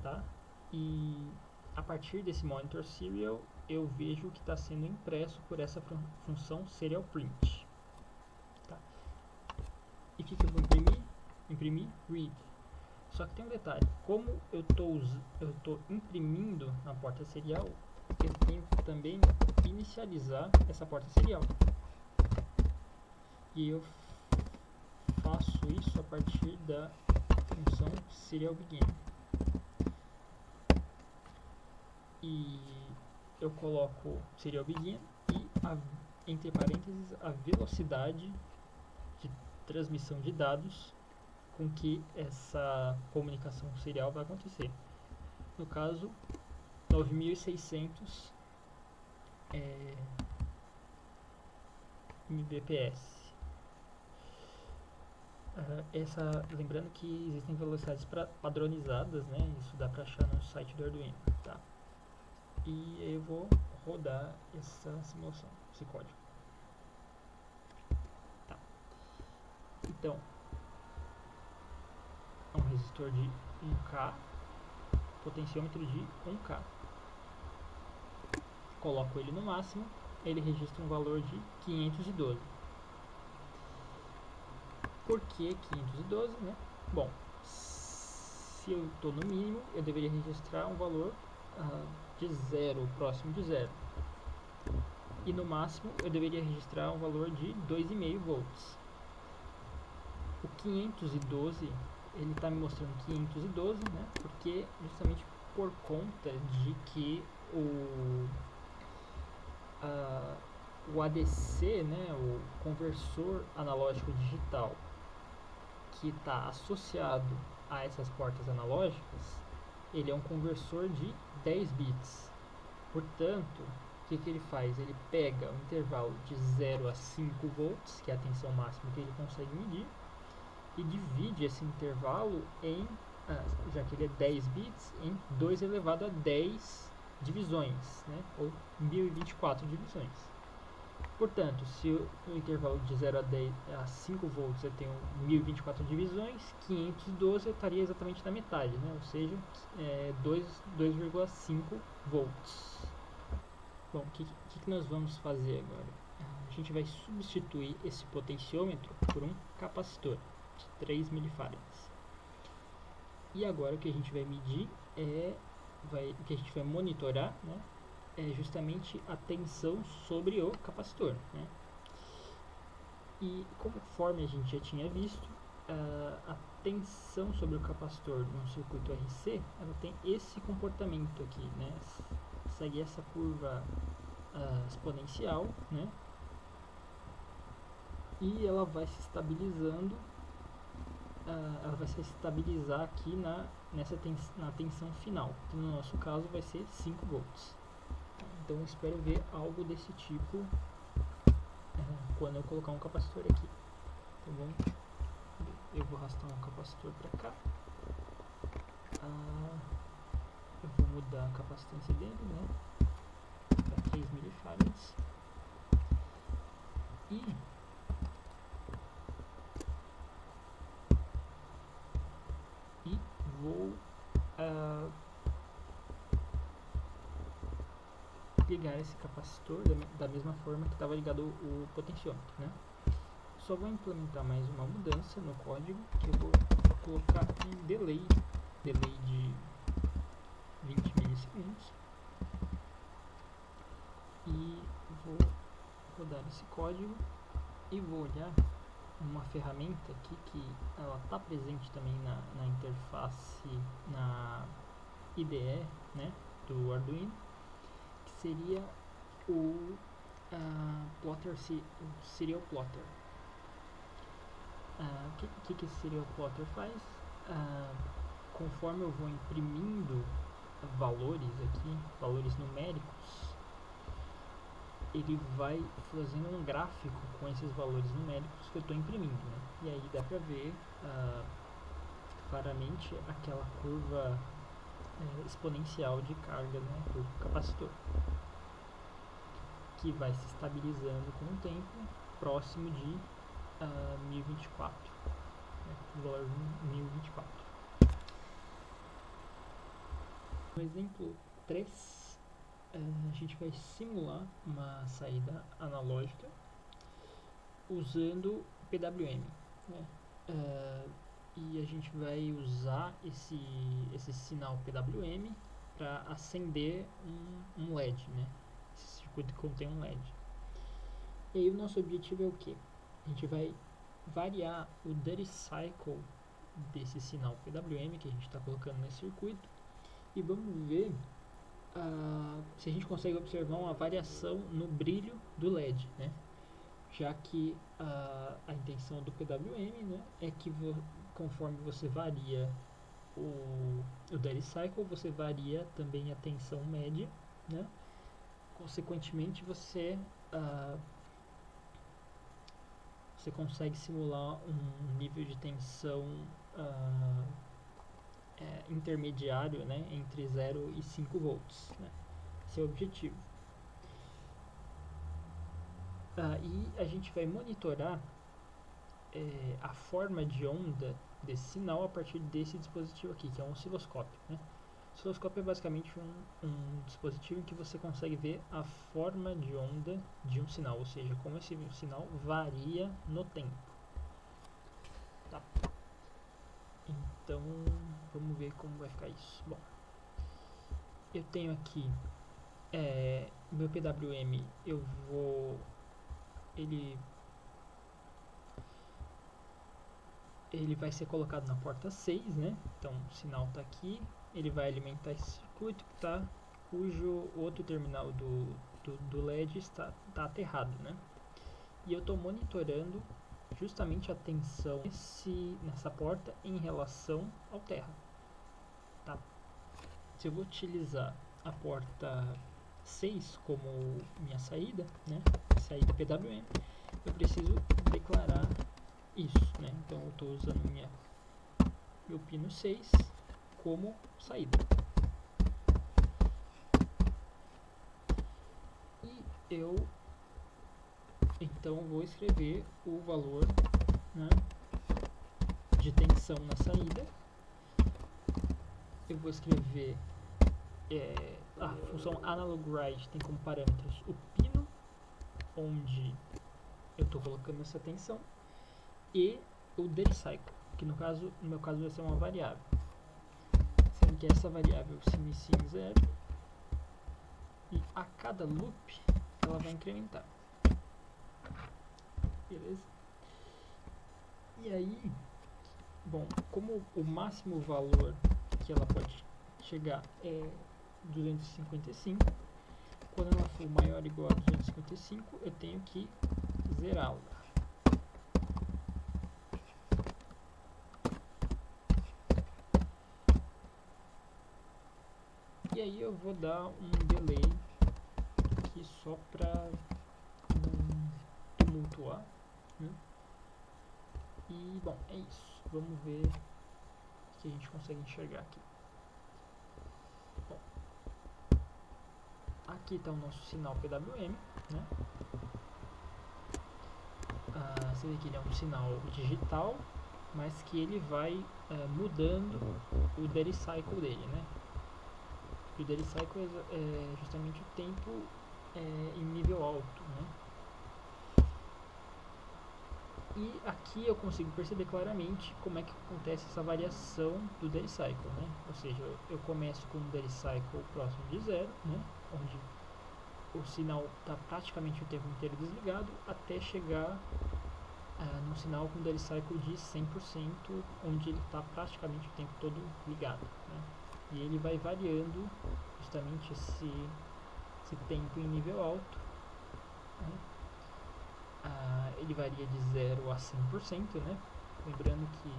tá? E a partir desse Monitor Serial eu vejo que está sendo impresso por essa função serial print, tá? E o que eu vou imprimir? Imprimir read. Só que tem um detalhe: como eu estou imprimindo na porta serial, eu tenho que também inicializar essa porta serial, e eu faço isso a partir da função serial begin. E eu coloco serial begin e entre parênteses a velocidade de transmissão de dados com que essa comunicação serial vai acontecer. No caso, 9600 Mbps. Lembrando que existem velocidades padronizadas, né? Isso dá para achar no site do Arduino, tá? E eu vou rodar essa simulação, esse código. Tá. Então, é um resistor de 1K, potenciômetro de 1K. Coloco ele no máximo, ele registra um valor de 512. Por que 512, né? Bom, se eu estou no mínimo, eu deveria registrar um valor de 0, próximo de 0. E no máximo, eu deveria registrar um valor de 2,5 volts. O 512, ele está me mostrando 512, né? Porque justamente por conta de que o ADC, né, o conversor analógico digital, que está associado a essas portas analógicas, ele é um conversor de 10 bits. Portanto, o que ele faz? Ele pega o intervalo de 0 a 5 volts, que é a tensão máxima que ele consegue medir, e divide esse intervalo em, já que ele é 10 bits, em 2 elevado a 10 divisões, né? Ou 1024 divisões. Portanto, se o intervalo de 0 a 5 volts eu tenho 1024 divisões, 512 eu estaria exatamente na metade, né? Ou seja, 2,5 volts. Bom, o que nós vamos fazer agora? A gente vai substituir esse potenciômetro por um capacitor de 3 milifarads. E agora o que a gente vai medir o que a gente vai monitorar, né, é justamente a tensão sobre o capacitor, né? E conforme a gente já tinha visto, a tensão sobre o capacitor no circuito RC, ela tem esse comportamento aqui, né? Segue essa curva exponencial, né? E ela vai se estabilizando, ela vai se estabilizar aqui na tensão final, que no nosso caso vai ser 5 volts. Então eu espero ver algo desse tipo quando eu colocar um capacitor aqui. Então eu vou arrastar um capacitor para cá. Eu vou mudar a capacitância dele, né, para 3 milifarads. E vou ligar esse capacitor da mesma forma que estava ligado o potenciômetro, né? Só vou implementar mais uma mudança no código, que eu vou colocar um delay de 20 milissegundos, e vou rodar esse código e vou olhar uma ferramenta aqui que ela está presente também na interface, na IDE, né, do Arduino, que seria o Serial Plotter. O que esse Serial Plotter faz? Conforme eu vou imprimindo valores aqui, valores numéricos, ele vai fazendo um gráfico com esses valores numéricos que eu estou imprimindo, né? E aí dá para ver claramente aquela curva exponencial de carga, né, do capacitor, que vai se estabilizando com o tempo próximo de 1024, né, valor 1024. No exemplo 3, a gente vai simular uma saída analógica usando PWM, né? E a gente vai usar esse sinal PWM para acender um LED, né? Esse circuito contém um LED. E aí o nosso objetivo é o que? A gente vai variar o duty cycle desse sinal PWM que a gente está colocando nesse circuito, e vamos ver se a gente consegue observar uma variação no brilho do LED, né? Já que a intenção do PWM, né, é que conforme você varia o duty cycle, você varia também a tensão média, né? Consequentemente, você consegue simular um nível de tensão intermediário, né, entre 0 e 5 volts, né? Esse é o objetivo. E a gente vai monitorar a forma de onda desse sinal a partir desse dispositivo aqui, que é um osciloscópio, né? O osciloscópio é basicamente um dispositivo em que você consegue ver a forma de onda de um sinal, ou seja, como esse sinal varia no tempo. Tá? Então vamos ver como vai ficar isso. Bom, eu tenho aqui meu PWM, ele vai ser colocado na porta 6, né? Então o sinal está aqui, ele vai alimentar esse circuito, tá? Cujo outro terminal do LED está aterrado, né? E eu estou monitorando justamente a tensão nessa porta em relação ao terra, tá? Se eu vou utilizar a porta 6 como minha saída, né? Saída PWM, eu preciso declarar isso, né? Então eu estou usando meu pino 6 como saída. E eu então vou escrever o valor, né, de tensão na saída. Eu vou escrever a função analogRide tem como parâmetros o pino onde eu estou colocando essa tensão e o DeliCycle, que no meu caso vai ser uma variável, sendo que essa variável se inicia em 0 e a cada loop ela vai incrementar. Beleza? E aí, bom, como o máximo valor que ela pode chegar é 255, quando ela for maior ou igual a 255, eu tenho que zerá-la. E aí eu vou dar um delay aqui só para não tumultuar, né? E bom, é isso. Vamos ver o que a gente consegue enxergar aqui. Bom, aqui está o nosso sinal PWM, né? Você vê que ele é um sinal digital, mas que ele vai mudando o DeliCycle dele, né? O DeliCycle é justamente o tempo em nível alto, né? E aqui eu consigo perceber claramente como é que acontece essa variação do DeliCycle, né? Ou seja, eu começo com um DeliCycle próximo de 0, né? Onde o sinal está praticamente o tempo inteiro desligado, até chegar num sinal com DeliCycle de 100%, onde ele está praticamente o tempo todo ligado, né? E ele vai variando justamente esse tempo em nível alto, né? Ele varia de 0 a 100%, né? Lembrando que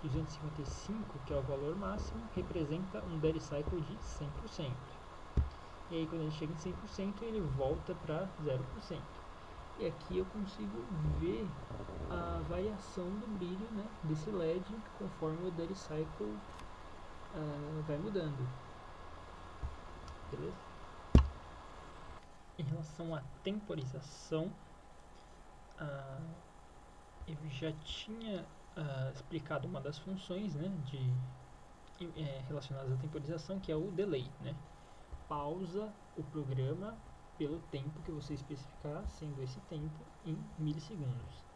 255, que é o valor máximo, representa um DeliCycle de 100%. E aí quando ele chega em 100%, ele volta para 0%. E aqui eu consigo ver a variação do brilho, né, desse LED conforme o DeliCycle vai mudando. Beleza? Em relação à temporização, eu já tinha explicado uma das funções, né, relacionadas à temporização, que é o delay, né? Pausa o programa pelo tempo que você especificar, sendo esse tempo em milissegundos.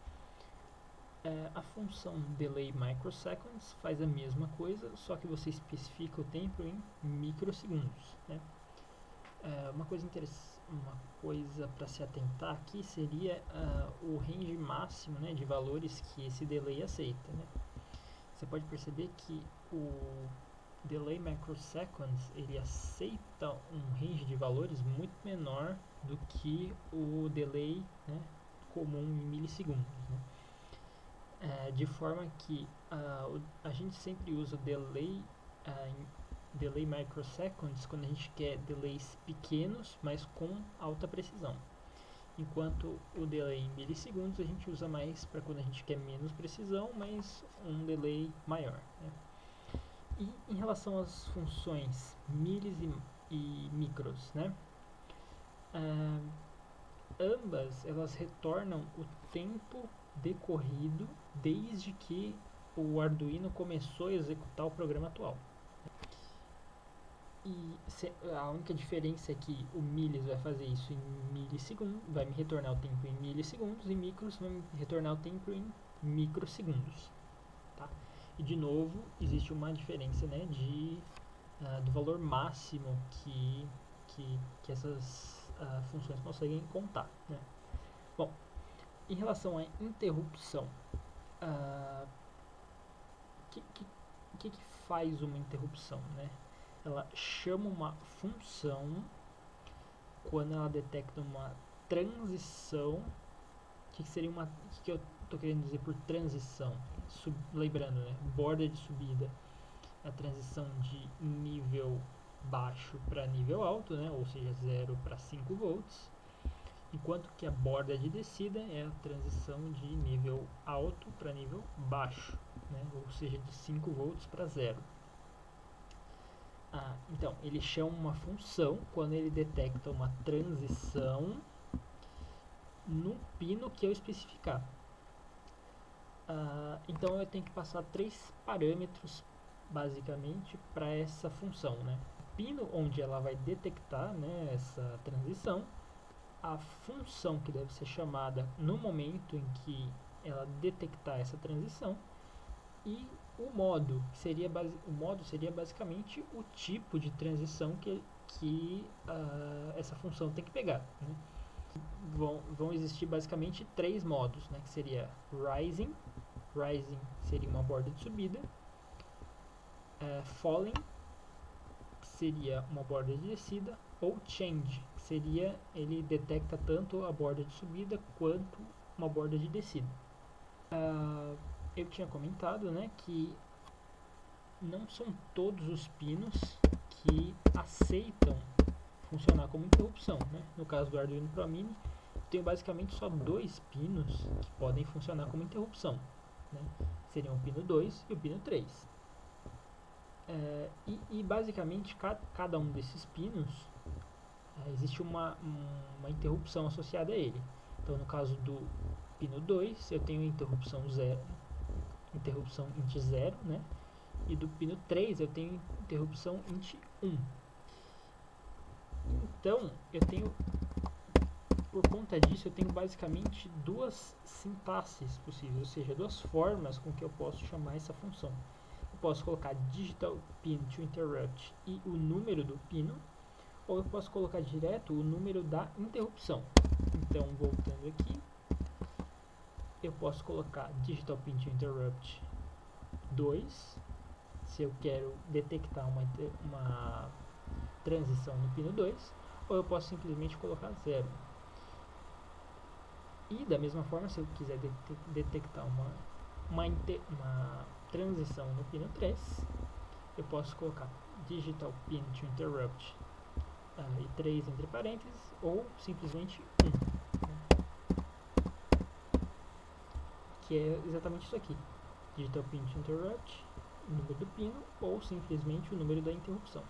A função delay microseconds faz a mesma coisa, só que você especifica o tempo em microsegundos, né? Uma coisa para se atentar aqui seria o range máximo, né, de valores que esse delay aceita, né? Você pode perceber que o delay microseconds ele aceita um range de valores muito menor do que o delay, né, comum em milissegundos, né? De forma que a gente sempre usa o delay microseconds quando a gente quer delays pequenos, mas com alta precisão. Enquanto o delay em milissegundos a gente usa mais para quando a gente quer menos precisão, mas um delay maior, né? E em relação às funções milis e micros, né? Ambas elas retornam o tempo decorrido desde que o Arduino começou a executar o programa atual. E a única diferença é que o milis vai fazer isso em milissegundos, vai me retornar o tempo em milissegundos, e micros vai me retornar o tempo em microsegundos, tá? E de novo, existe uma diferença, né, do valor máximo que essas funções conseguem contar, né? Bom, em relação à interrupção, o que faz uma interrupção, né? Ela chama uma função quando ela detecta uma transição. O que seria o que eu estou querendo dizer por transição? Lembrando, né? Borda de subida, a transição de nível baixo para nível alto, né? Ou seja, 0 para 5 volts. Enquanto que a borda de descida é a transição de nível alto para nível baixo, né? Ou seja, de 5 volts para 0. Então, ele chama uma função quando ele detecta uma transição no pino que eu especificar. Então, eu tenho que passar 3 parâmetros, basicamente, para essa função, né? O pino onde ela vai detectar, né, essa transição, a função que deve ser chamada no momento em que ela detectar essa transição, e o modo, seria basicamente o tipo de transição que essa função tem que pegar, né? Vão existir basicamente 3 modos, né, que seria rising seria uma borda de subida, falling, que seria uma borda de descida, ou change, que seria, ele detecta tanto a borda de subida quanto uma borda de descida. Eu tinha comentado, né, que não são todos os pinos que aceitam funcionar como interrupção, né? No caso do Arduino Pro Mini, tenho basicamente só 2 pinos que podem funcionar como interrupção, né? Seriam o pino 2 e o pino 3. E basicamente cada um desses pinos existe uma interrupção associada a ele. Então, no caso do pino 2, eu tenho interrupção int 0, né? E do pino 3 eu tenho interrupção int 1. Então, por conta disso, eu tenho basicamente 2 sintaxes possíveis, ou seja, 2 formas com que eu posso chamar essa função. Eu posso colocar digital pin to interrupt e o número do pino, ou eu posso colocar direto o número da interrupção. Então, voltando aqui, eu posso colocar digital pin to interrupt 2, se eu quero detectar uma transição no pino 2, ou eu posso simplesmente colocar 0. E da mesma forma, se eu quiser detectar uma transição no pino 3, eu posso colocar digital pin to interrupt e 3 entre parênteses, ou simplesmente 1, que é exatamente isso aqui, digital pin to interrupt, o número do pino, ou simplesmente o número da interrupção.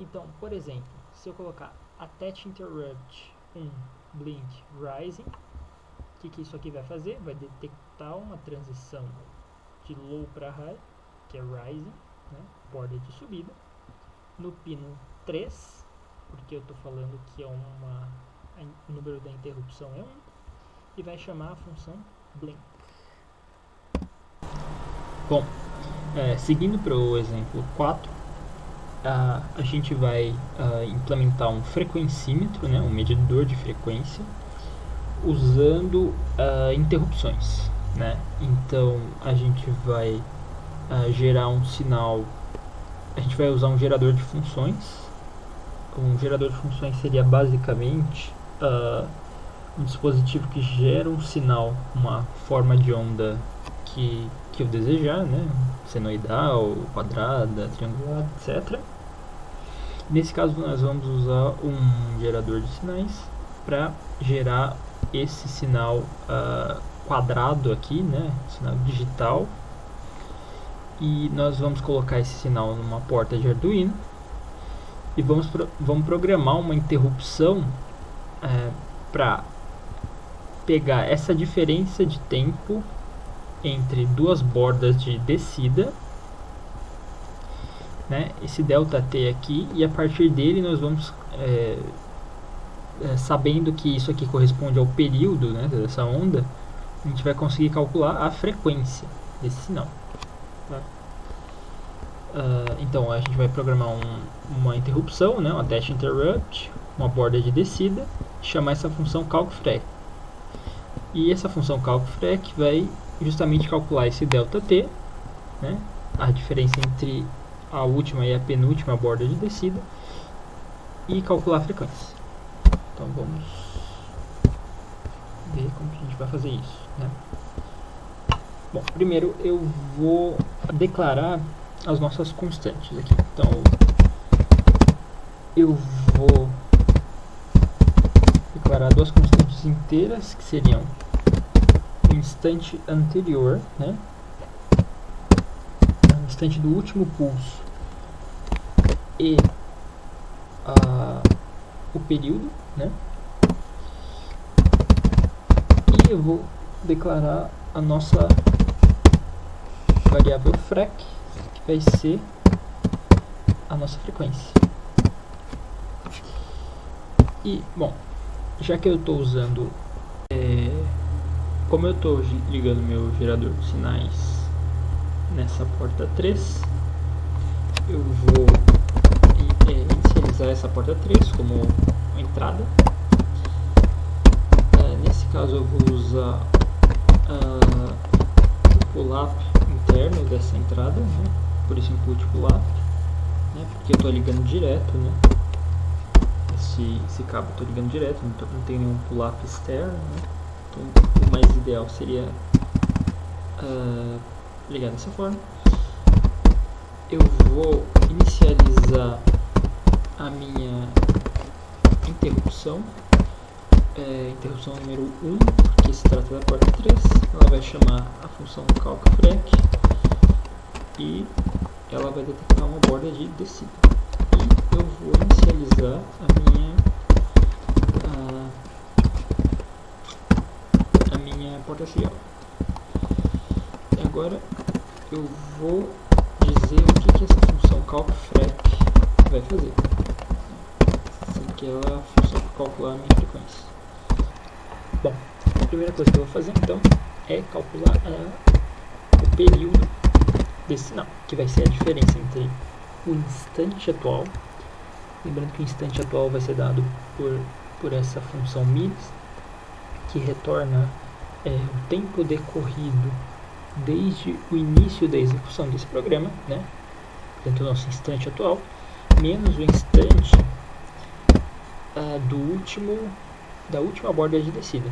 Então, por exemplo, se eu colocar attach interrupt 1 blink rising, o que isso aqui vai fazer? Vai detectar uma transição de low para high, que é rising, né? Borda de subida, no pino 3, porque eu estou falando que o número da interrupção é 1, e vai chamar a função blink. Bom, seguindo para o exemplo 4, a gente vai implementar um frequencímetro, né, um medidor de frequência, usando interrupções, né? Então a gente vai gerar um sinal, a gente vai usar um gerador de funções. Um gerador de funções seria basicamente um dispositivo que gera um sinal, uma forma de onda que eu desejar, né? Senoidal, quadrada, triangular, etc. Nesse caso nós vamos usar um gerador de sinais para gerar esse sinal quadrado aqui, né? Sinal digital. E nós vamos colocar esse sinal numa porta de Arduino e vamos programar uma interrupção para pegar essa diferença de tempo entre 2 bordas de descida, né, esse delta t aqui, e a partir dele nós vamos sabendo que isso aqui corresponde ao período, né, dessa onda, a gente vai conseguir calcular a frequência desse sinal. Tá? Então a gente vai programar uma interrupção, né, uma dash interrupt, uma borda de descida, chamar essa função calcfrec. E essa função calcfrec vai justamente calcular esse ΔT, né, a diferença entre a última e a penúltima borda de descida, e calcular a frequência. Então vamos ver como que a gente vai fazer isso, né? Bom, primeiro eu vou declarar as nossas constantes aqui. Então eu vou declarar duas constantes inteiras, que seriam o instante anterior, né, o instante do último pulso, e o período, né, e eu vou declarar a nossa variável frec, que vai ser a nossa frequência. E, bom, já que eu estou usando, como eu estou ligando meu gerador de sinais nessa porta 3, eu vou inicializar essa porta 3 como entrada. Nesse caso eu vou usar o pull-up interno dessa entrada, né? Por isso input pull-up, né? Porque eu estou ligando direto, né? Esse cabo eu estou ligando direto, não tem nenhum pull-up externo, né? Então o mais ideal seria ligar dessa forma. Eu vou inicializar a minha interrupção, interrupção número 1, que se trata da porta 3. Ela vai chamar a função calcfrec e ela vai detectar uma borda de descida. E eu vou inicializar a minha porta serial. E agora eu vou dizer o que essa função calcfrec vai fazer. Que é a função para calcular a minha frequência. Bom, a primeira coisa que eu vou fazer então é calcular o período desse sinal, que vai ser a diferença entre o instante atual. Lembrando que o instante atual vai ser dado por essa função milis, que retorna o tempo decorrido desde o início da execução desse programa, né? Portanto, o nosso instante atual, menos o instante da última borda de descida.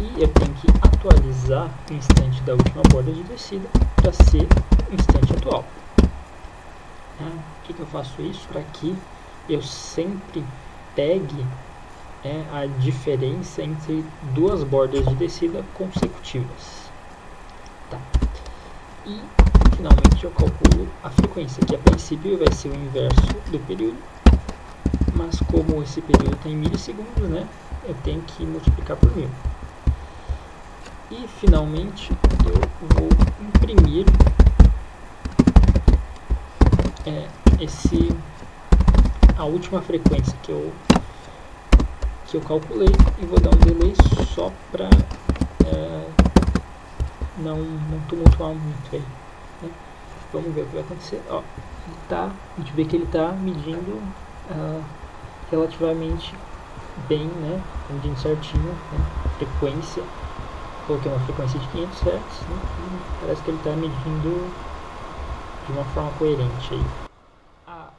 E eu tenho que atualizar o instante da última borda de descida para ser o instante atual. Por que eu faço isso? Para que eu sempre pegue a diferença entre duas bordas de descida consecutivas. Tá. E finalmente eu calculo a frequência, que a princípio vai ser o inverso do período, mas como esse período está em milissegundos, né, eu tenho que multiplicar por 1000. E finalmente eu vou imprimir a última frequência que eu calculei, e vou dar um delay só para não tumultuar muito aí, né? Vamos ver o que vai acontecer. Ó, a gente vê que ele está medindo relativamente bem, né? Medindo certinho, né? Frequência. Coloquei uma frequência de 500 Hz, né? E parece que ele está medindo de uma forma coerente aí.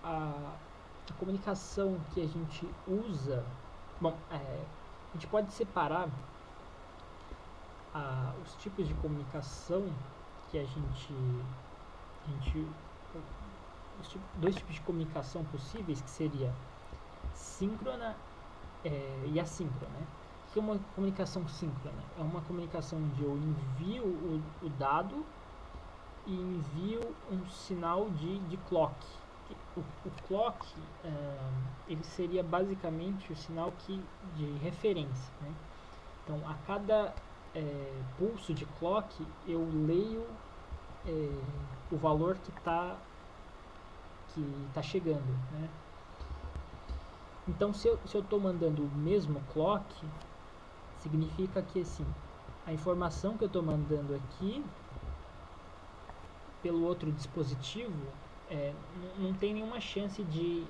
A comunicação que a gente usa, bom, a gente pode separar os tipos de comunicação que dois tipos de comunicação possíveis, que seria síncrona e assíncrona, né? O que é uma comunicação síncrona? É uma comunicação onde eu envio o dado e envio um sinal de clock. O clock ele seria basicamente o sinal de referência, né? Então, a cada pulso de clock, eu leio o valor que está chegando, né? Então, se eu estou mandando o mesmo clock, significa que assim, a informação que eu estou mandando aqui pelo outro dispositivo, não tem nenhuma chance de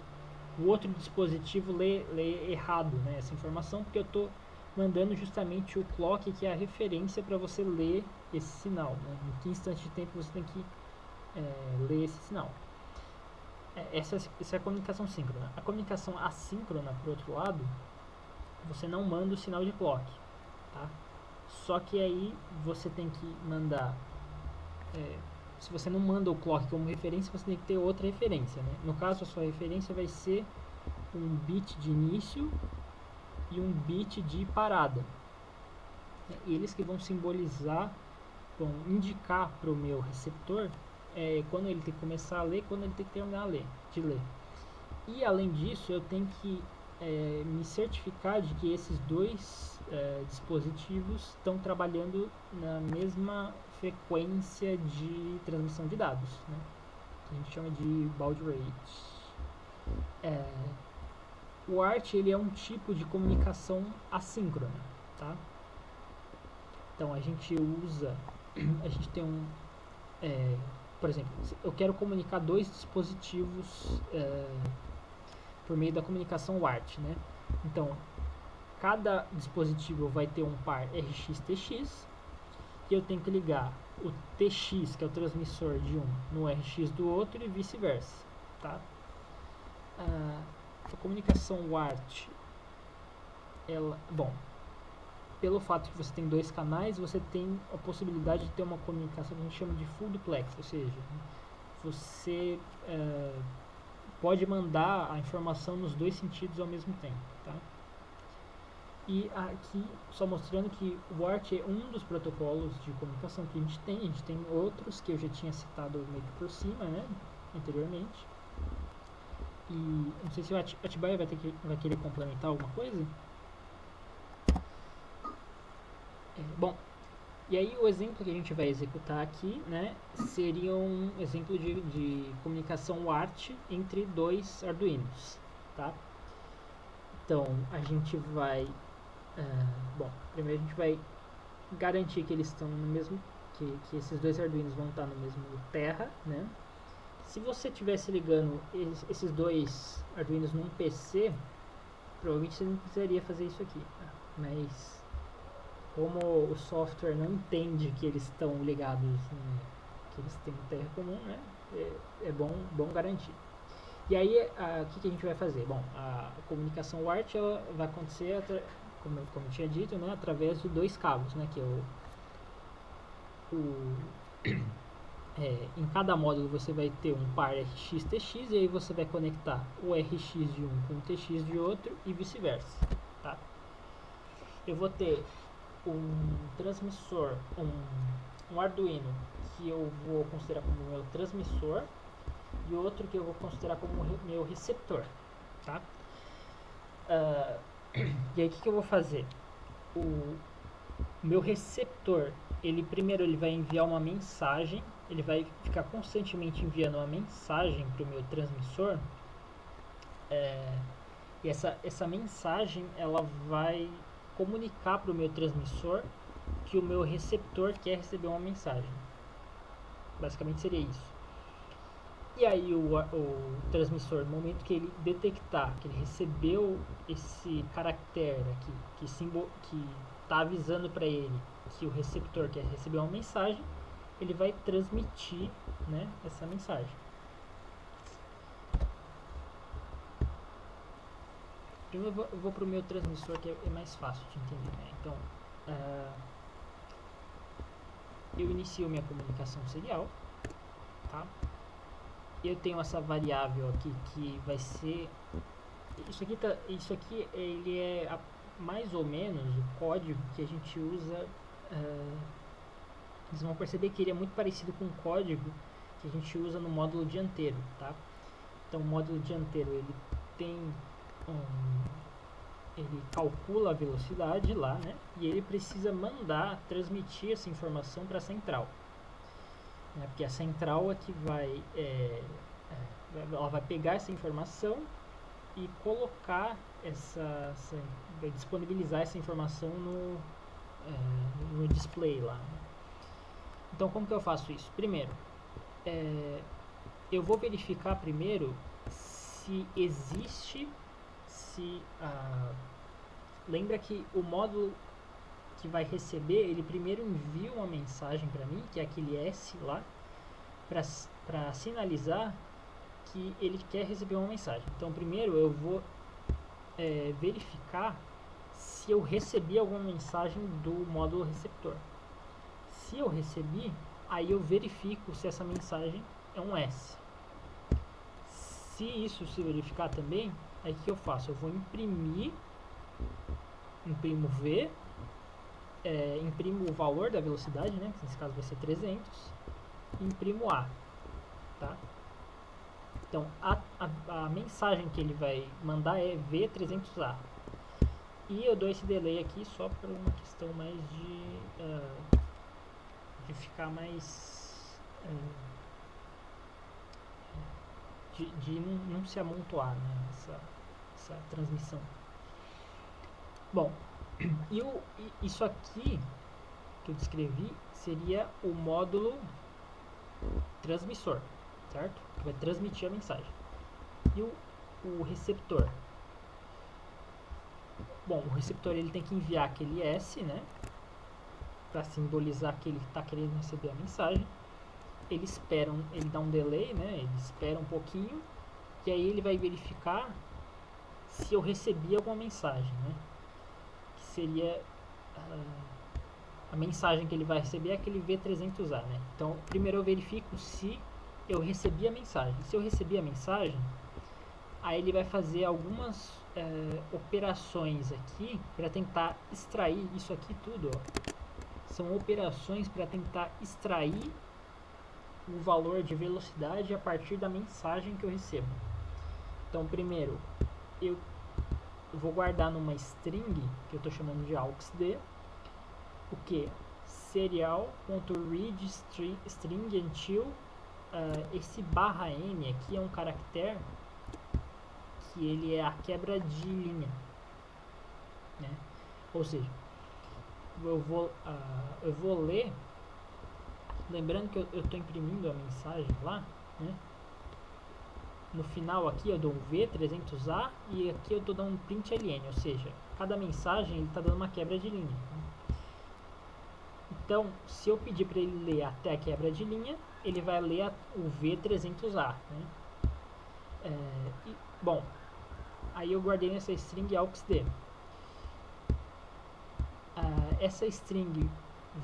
o outro dispositivo ler errado, né, essa informação, porque eu estou mandando justamente o clock, que é a referência para você ler esse sinal, né, em que instante de tempo você tem que ler esse sinal. Essa é a comunicação síncrona. A comunicação assíncrona, por outro lado, você não manda o sinal de clock, tá? Só que aí você tem que mandar, se você não manda o clock como referência, você tem que ter outra referência, né? No caso, a sua referência vai ser um bit de início e um bit de parada. Eles que vão simbolizar, vão indicar para o meu receptor quando ele tem que começar a ler, quando ele tem que terminar de ler. E além disso, eu tenho que me certificar de que esses dois dispositivos estão trabalhando na mesma frequência de transmissão de dados, né? Que a gente chama de baud rate. O ART, ele é um tipo de comunicação assíncrona, tá? Então a gente tem por exemplo, eu quero comunicar dois dispositivos por meio da comunicação WART, né? Então, cada dispositivo vai ter um par RX-TX e eu tenho que ligar o TX, que é o transmissor de um, no RX do outro e vice-versa, tá? A comunicação WART, pelo fato que você tem dois canais, você tem a possibilidade de ter uma comunicação que a gente chama de full duplex, ou seja, você pode mandar a informação nos dois sentidos ao mesmo tempo, tá? E aqui, só mostrando que o WART é um dos protocolos de comunicação que a gente tem outros que eu já tinha citado meio que por cima, né, anteriormente. E não sei se o Atibaia vai querer complementar alguma coisa. Bom, e aí o exemplo que a gente vai executar aqui, né, seria um exemplo de comunicação WART entre dois Arduinos, tá? Então, a gente vai, primeiro a gente vai garantir que eles estão no mesmo, que esses dois Arduinos vão estar no mesmo terra, né? Se você estivesse ligando esses dois Arduinos num PC, provavelmente você não precisaria fazer isso aqui, tá? Mas como o software não entende que eles estão ligados, que eles têm terra comum, né, é bom garantir. E aí, o que a gente vai fazer? Bom, a comunicação WART ela vai acontecer, como eu tinha dito, né, através de dois cabos, né, que em cada módulo você vai ter um par RX-TX e aí você vai conectar o RX de um com o TX de outro e vice-versa, tá? Eu vou ter um transmissor, um Arduino que eu vou considerar como meu transmissor e outro que eu vou considerar como meu receptor, tá? E aí o que eu vou fazer? O meu receptor, primeiro ele vai enviar uma mensagem, ele vai ficar constantemente enviando uma mensagem para o meu transmissor, e essa mensagem ela vai comunicar para o meu transmissor que o meu receptor quer receber uma mensagem. Basicamente seria isso. E aí o transmissor, no momento que ele detectar que ele recebeu esse caractere aqui, que está avisando para ele que o receptor quer receber uma mensagem, ele vai transmitir, né, essa mensagem. Primeiro eu vou para o meu transmissor, que é mais fácil de entender, né? Então, eu inicio minha comunicação serial, tá? Eu tenho essa variável aqui que vai ser... Isso aqui ele é mais ou menos o código que a gente usa... vocês vão perceber que ele é muito parecido com o código que a gente usa no módulo dianteiro, tá? Então, o módulo dianteiro, ele tem ele calcula a velocidade lá, né? E ele precisa transmitir essa informação para a central, né? Porque a central é que ela vai pegar essa informação e colocar vai disponibilizar essa informação no display lá, né? Então como que eu faço isso? Primeiro, eu vou verificar primeiro se existe, lembra que o módulo que vai receber, ele primeiro envia uma mensagem para mim, que é aquele S lá, para sinalizar que ele quer receber uma mensagem. Então primeiro eu vou verificar se eu recebi alguma mensagem do módulo receptor. Se eu recebi, aí eu verifico se essa mensagem é um S. Se isso se verificar também, aí o que eu faço? Eu vou imprimo V, imprimo o valor da velocidade, né, que nesse caso vai ser 300, e imprimo A, tá? Então, a mensagem que ele vai mandar é V300A. E eu dou esse delay aqui só por uma questão mais de ficar mais... de não se amontoar, né, essa transmissão. Bom, isso aqui que eu descrevi seria o módulo transmissor, certo? Que vai transmitir a mensagem. E o receptor? Bom, o receptor ele tem que enviar aquele S, né, para simbolizar que ele está querendo receber a mensagem. Ele dá um delay, né, ele espera um pouquinho, e aí ele vai verificar se eu recebi alguma mensagem, né, que seria a mensagem que ele vai receber é aquele V300A, né. Então, primeiro eu verifico se eu recebi a mensagem. Se eu recebi a mensagem, aí ele vai fazer algumas operações aqui para tentar extrair isso aqui tudo, ó. São operações para tentar extrair o valor de velocidade a partir da mensagem que eu recebo. Então, primeiro, eu vou guardar numa string, que eu estou chamando de auxd, o que? Serial.read string until, esse /n aqui é um caractere que ele é a quebra de linha, né? Ou seja, eu vou ler, lembrando que eu estou imprimindo a mensagem lá, né? No final aqui eu dou um V300A e aqui eu estou dando um print ln, ou seja, cada mensagem ele está dando uma quebra de linha, né? Então, se eu pedir para ele ler até a quebra de linha, ele vai ler o V300A, né? Bom, aí eu guardei nessa string auxd. Essa string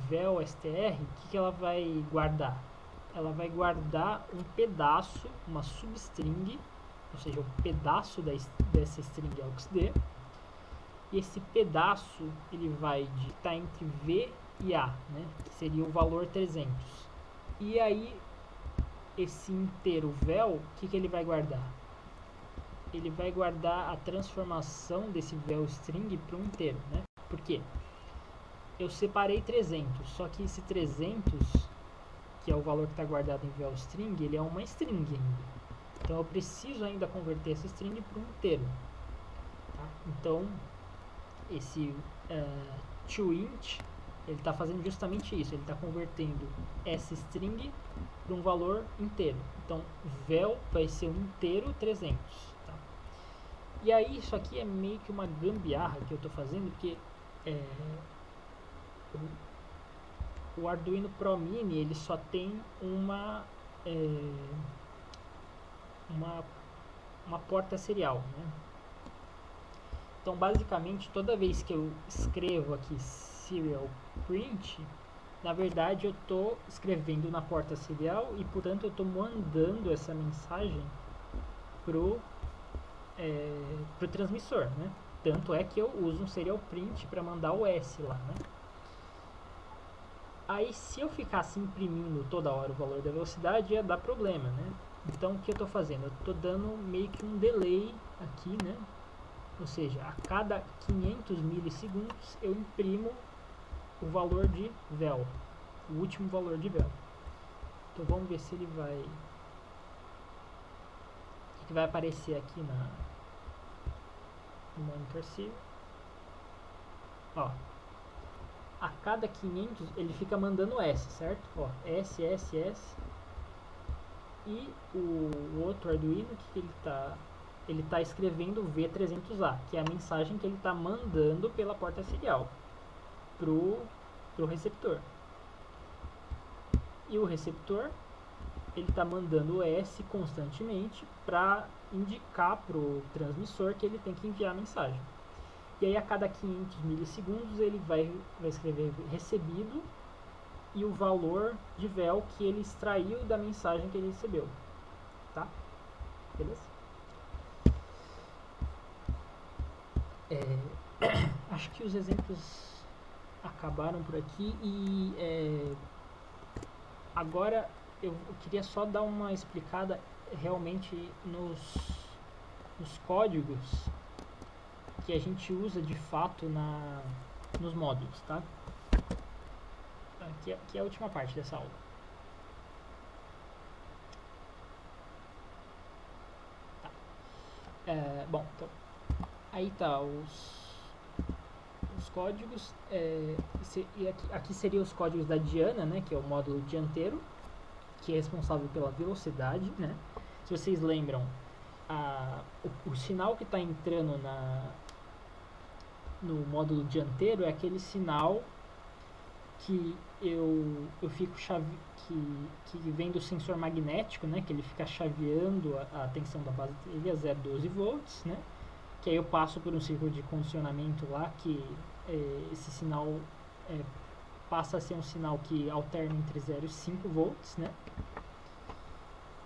velstr, o que ela vai guardar? Ela vai guardar um pedaço, uma substring, ou seja, um pedaço dessa string auxd. E esse pedaço ele vai estar entre V e A, né? Que seria o valor 300. E aí, esse inteiro vel, o que ele vai guardar? Ele vai guardar a transformação desse vel string para um inteiro, né? Por quê? Eu separei 300, só que esse 300, que é o valor que está guardado em vel string, ele é uma string ainda. Então eu preciso ainda converter essa string para um inteiro, tá? Então esse toInt, ele está fazendo justamente isso, ele está convertendo essa string para um valor inteiro. Então vel vai ser um inteiro 300, tá? E aí isso aqui é meio que uma gambiarra que eu estou fazendo, porque o Arduino Pro Mini ele só tem uma porta serial, né? Então basicamente toda vez que eu escrevo aqui serial print, na verdade eu estou escrevendo na porta serial e portanto eu estou mandando essa mensagem pro transmissor, né? Tanto é que eu uso um serial print para mandar o S lá, né? Aí se eu ficasse imprimindo toda hora o valor da velocidade ia dar problema, né? Então o que eu estou fazendo? Eu estou dando meio que um delay aqui, né? Ou seja, a cada 500 milissegundos eu imprimo o valor de vel, o último valor de vel. Então vamos ver se ele vai... O que vai aparecer aqui no monitor serial. Ó, a cada 500 ele fica mandando S, certo? Ó, S, S, S. E o outro Arduino, que ele tá? Ele está escrevendo V300A, que é a mensagem que ele está mandando pela porta serial pro receptor. E o receptor, ele está mandando S constantemente para indicar pro transmissor que ele tem que enviar a mensagem. E aí a cada 500 milissegundos ele vai escrever recebido e o valor de véu que ele extraiu da mensagem que ele recebeu. Tá? Beleza? Acho que os exemplos acabaram por aqui e agora eu queria só dar uma explicada realmente nos códigos que a gente usa de fato nos módulos, tá? Aqui é a última parte dessa aula. Tá. Bom, então, aí tá os códigos, e aqui seriam os códigos da Diana, né, que é o módulo dianteiro, que é responsável pela velocidade, né? Se vocês lembram, o sinal que está entrando no módulo dianteiro é aquele sinal que eu fico que vem do sensor magnético, né, que ele fica chaveando a tensão da bateria 0,12 volts, né, que aí eu passo por um círculo de condicionamento lá que esse sinal passa a ser um sinal que alterna entre 0 e 5 volts, né,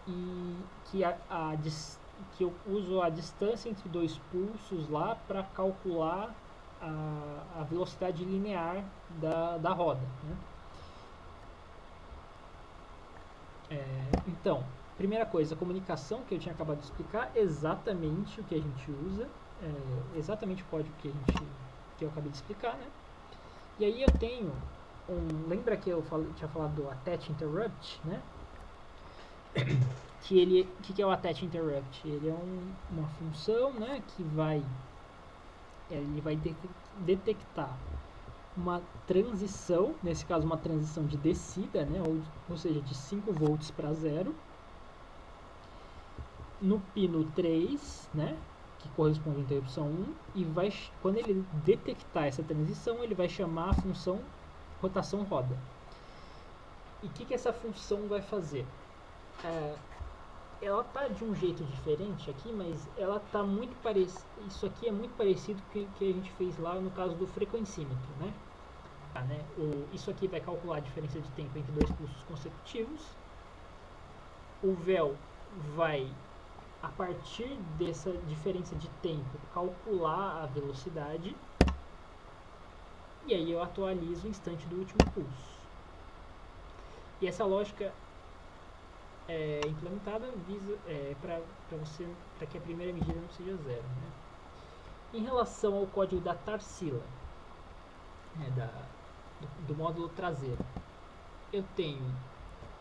e que eu uso a distância entre dois pulsos lá para calcular a velocidade linear da roda, né? Então, primeira coisa, a comunicação que eu tinha acabado de explicar, exatamente o que a gente usa, exatamente o código que eu acabei de explicar, né? E aí eu tenho lembra que eu tinha falado do attach interrupt, né? que é o attach interrupt? Ele é uma função, né, que ele vai detectar uma transição, nesse caso uma transição de descida, né, ou seja, de 5 volts para 0, no pino 3, né, que corresponde à interrupção 1, e quando ele detectar essa transição, ele vai chamar a função rotação roda. E o que essa função vai fazer? Ela tá de um jeito diferente aqui, mas ela tá muito parecida. Isso aqui é muito parecido com o que a gente fez lá no caso do frequencímetro, né? Isso aqui vai calcular a diferença de tempo entre dois pulsos consecutivos. O véu vai, a partir dessa diferença de tempo, calcular a velocidade. E aí eu atualizo o instante do último pulso. E essa lógica implementada visa para que a primeira medida não seja 0, né? Em relação ao código da Tarsila, né, do módulo traseiro, eu tenho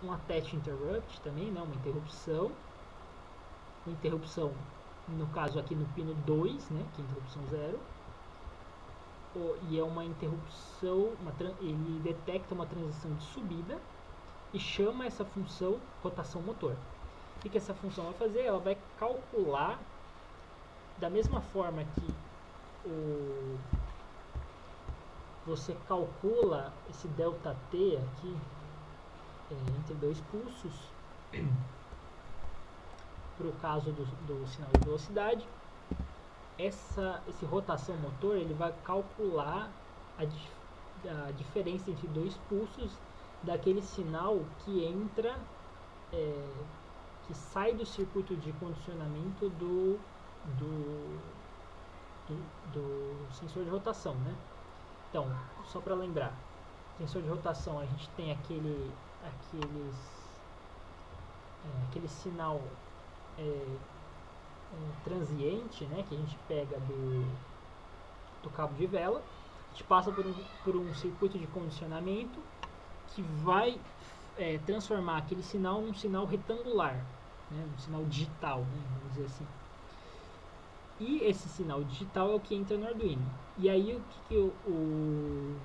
um attach interrupt também, né, uma interrupção no caso aqui no pino 2, né, que é a interrupção 0, e é uma interrupção, ele detecta uma transição de subida e chama essa função rotação motor. O que essa função vai fazer? Ela vai calcular da mesma forma que você calcula esse ΔT aqui entre dois pulsos para o caso do sinal de velocidade. Esse rotação motor ele vai calcular a diferença entre dois pulsos daquele sinal que entra, que sai do circuito de condicionamento do sensor de rotação, né? Então, só para lembrar, sensor de rotação a gente tem aquele sinal transiente, né, que a gente pega do cabo de vela, a gente passa por um circuito de condicionamento que vai transformar aquele sinal num sinal retangular, né, um sinal digital, né, vamos dizer assim. E esse sinal digital é o que entra no Arduino. E aí o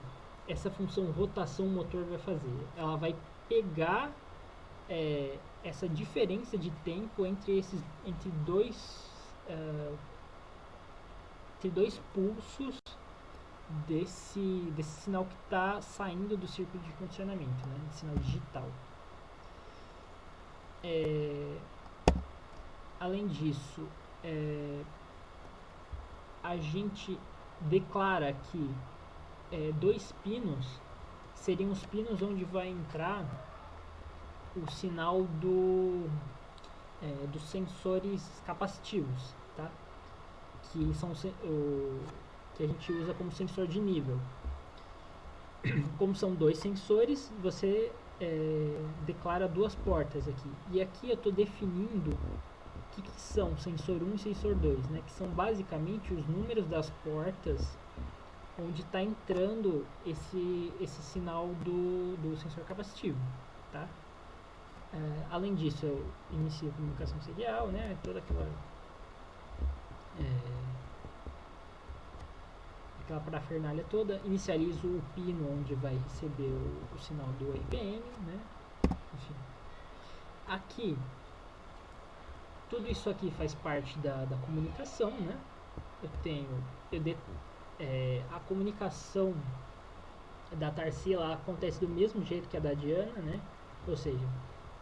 essa função rotação motor vai fazer? Ela vai pegar essa diferença de tempo entre dois pulsos desse sinal que está saindo do círculo de condicionamento, né? De sinal digital. Além disso, a gente declara que dois pinos seriam os pinos onde vai entrar o sinal dos sensores capacitivos, tá? Que são que a gente usa como sensor de nível. Como são dois sensores, você declara duas portas aqui. E aqui eu estou definindo o que são sensor 1 e sensor 2, né? Que são basicamente os números das portas onde está entrando esse sinal do sensor capacitivo, tá? Além disso, eu inicio a comunicação serial, né? Toda aquela parafernália toda. Inicializo o pino onde vai receber o sinal do RPM, né? Enfim. Aqui, tudo isso aqui faz parte da comunicação, né? A comunicação da Tarsila acontece do mesmo jeito que a da Diana, né? Ou seja,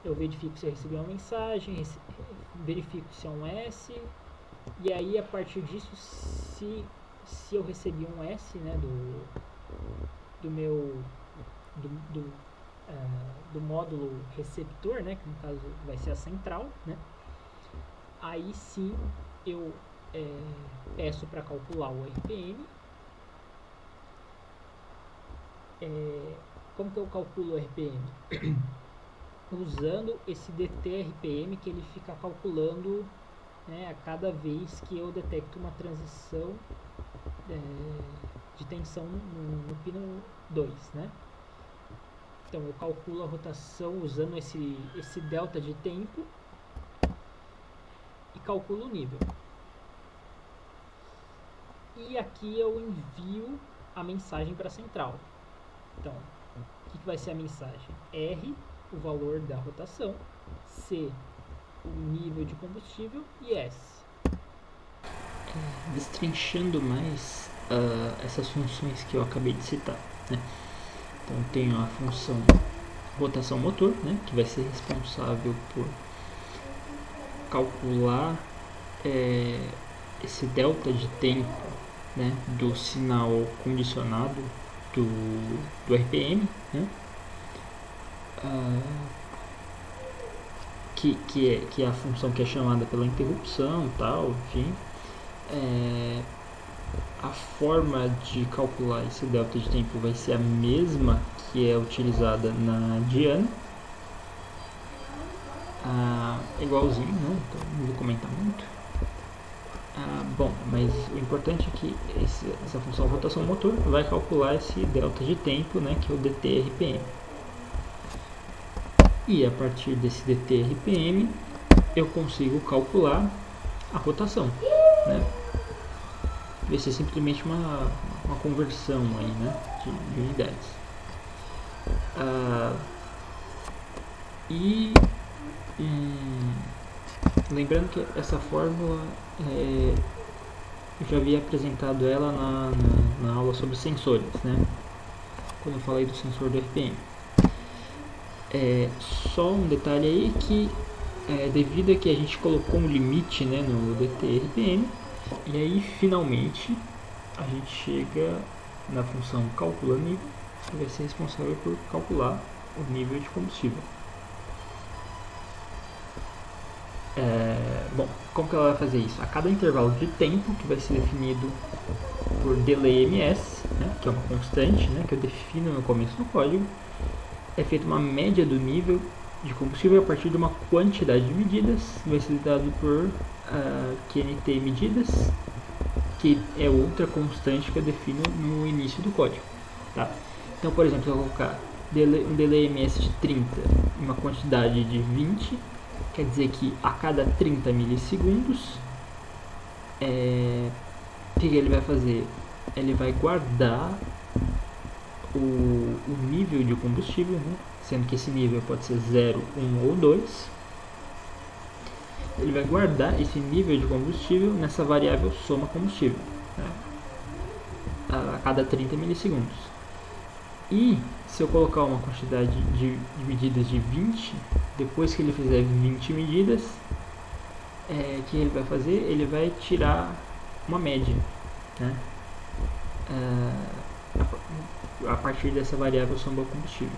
eu verifico se eu recebi uma mensagem, verifico se é um S, e aí a partir disso, se eu recebi um S, né, do módulo receptor, né, que no caso vai ser a central, né, aí sim eu peço para calcular o RPM. Como que eu calculo o RPM? Usando esse DT-RPM que ele fica calculando, né, a cada vez que eu detecto uma transição de tensão no pino 2, né? Então eu calculo a rotação usando esse delta de tempo e calculo o nível. E aqui eu envio a mensagem para a central. Então, o que vai ser a mensagem? R, o valor da rotação, C, o nível de combustível e S. Destrinchando mais essas funções que eu acabei de citar, né? Então tenho a função rotação motor, né, que vai ser responsável por calcular esse delta de tempo, né, do sinal condicionado do RPM, né, que é a função que é chamada pela interrupção, tal, enfim. A forma de calcular esse delta de tempo vai ser a mesma que é utilizada na Diana, igualzinho, né? Então não vou comentar muito. Bom, mas o importante é que essa função rotação motor vai calcular esse delta de tempo, né, que é o DT-RPM. E a partir desse DT-RPM eu consigo calcular a rotação, né? Vai ser simplesmente uma conversão aí, né, de unidades. Lembrando que essa fórmula eu já havia apresentado ela na aula sobre sensores, né, quando eu falei do sensor do RPM. Só um detalhe aí que devido a que a gente colocou um limite, né, no DT-RPM, e aí finalmente a gente chega na função calcula nível, que vai ser responsável por calcular o nível de combustível. Bom, como que ela vai fazer isso? A cada intervalo de tempo, que vai ser definido por delay ms, né, que é uma constante, né, que eu defino no começo do código, é feita uma média do nível de combustível a partir de uma quantidade de medidas, vai ser dado por QNT medidas, que é outra constante que eu defino no início do código, tá? Então, por exemplo, se eu colocar um delay ms de 30 e uma quantidade de 20, quer dizer que a cada 30 milissegundos, o que ele vai fazer? Ele vai guardar o nível de combustível, né? Sendo que esse nível pode ser 0, 1 ou 2. Ele vai guardar esse nível de combustível nessa variável soma combustível, né? A cada 30 milissegundos. E se eu colocar uma quantidade de medidas de 20, depois que ele fizer 20 medidas, o que ele vai fazer? Ele vai tirar uma média, né? A partir dessa variável soma combustível.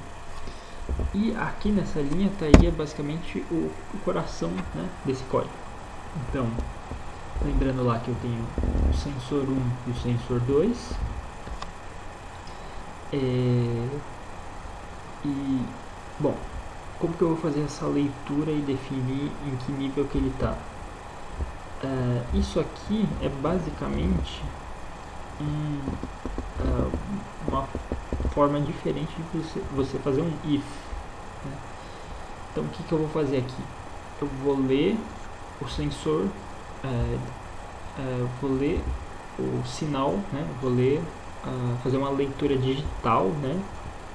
E aqui nessa linha estaria basicamente o coração, né, desse código. Então, lembrando lá que eu tenho o sensor 1 e o sensor 2. Bom, como que eu vou fazer essa leitura e definir em que nível que ele está? Isso aqui é basicamente uma forma diferente de você fazer um if, né? Então o que eu vou fazer aqui? Eu vou ler o sensor, vou ler o sinal, né? Vou ler, fazer uma leitura digital, né,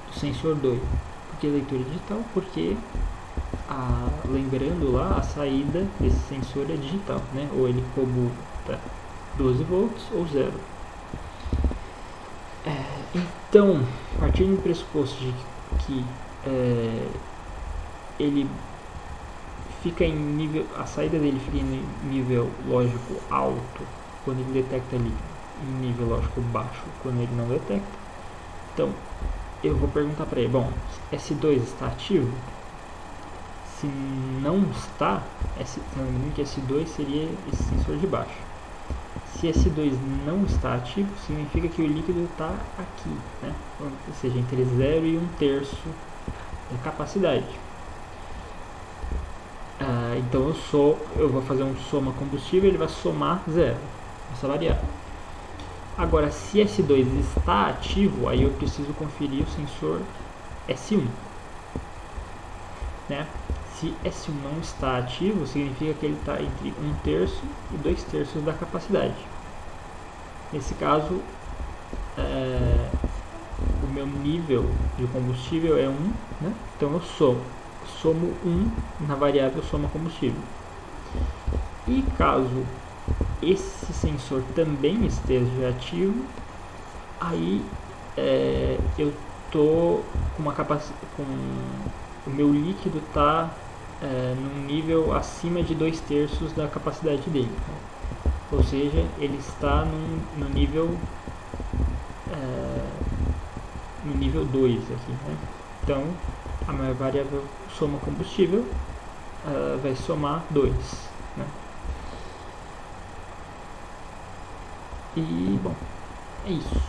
do sensor 2. Por que leitura digital? Porque lembrando lá, a saída desse sensor é digital, né? Ou ele computa 12 volts ou 0. Então, partindo do pressuposto de que ele fica em nível, a saída dele fica em nível lógico alto quando ele detecta ali, em nível lógico baixo quando ele não detecta. Então, eu vou perguntar para ele, bom, S2 está ativo? Se não está, lembrando que S2 seria esse sensor de baixo. Se S2 não está ativo, significa que o líquido está aqui, né? Ou seja, entre 0 e 1/3 da capacidade. Então eu vou fazer um soma combustível, ele vai somar 0, essa variável. Agora, se S2 está ativo, aí eu preciso conferir o sensor S1, né? Se S1 não está ativo, significa que ele está entre 1/3 e 2/3 da capacidade. Nesse caso, o meu nível de combustível é 1, né? Então eu somo 1 na variável soma combustível. E caso esse sensor também esteja ativo, aí eu tô com uma o meu líquido está num nível acima de 2/3 da capacidade dele, né? Ou seja, ele está no nível 2 aqui, né? Então a minha variável soma combustível vai somar 2, né? E bom, é isso.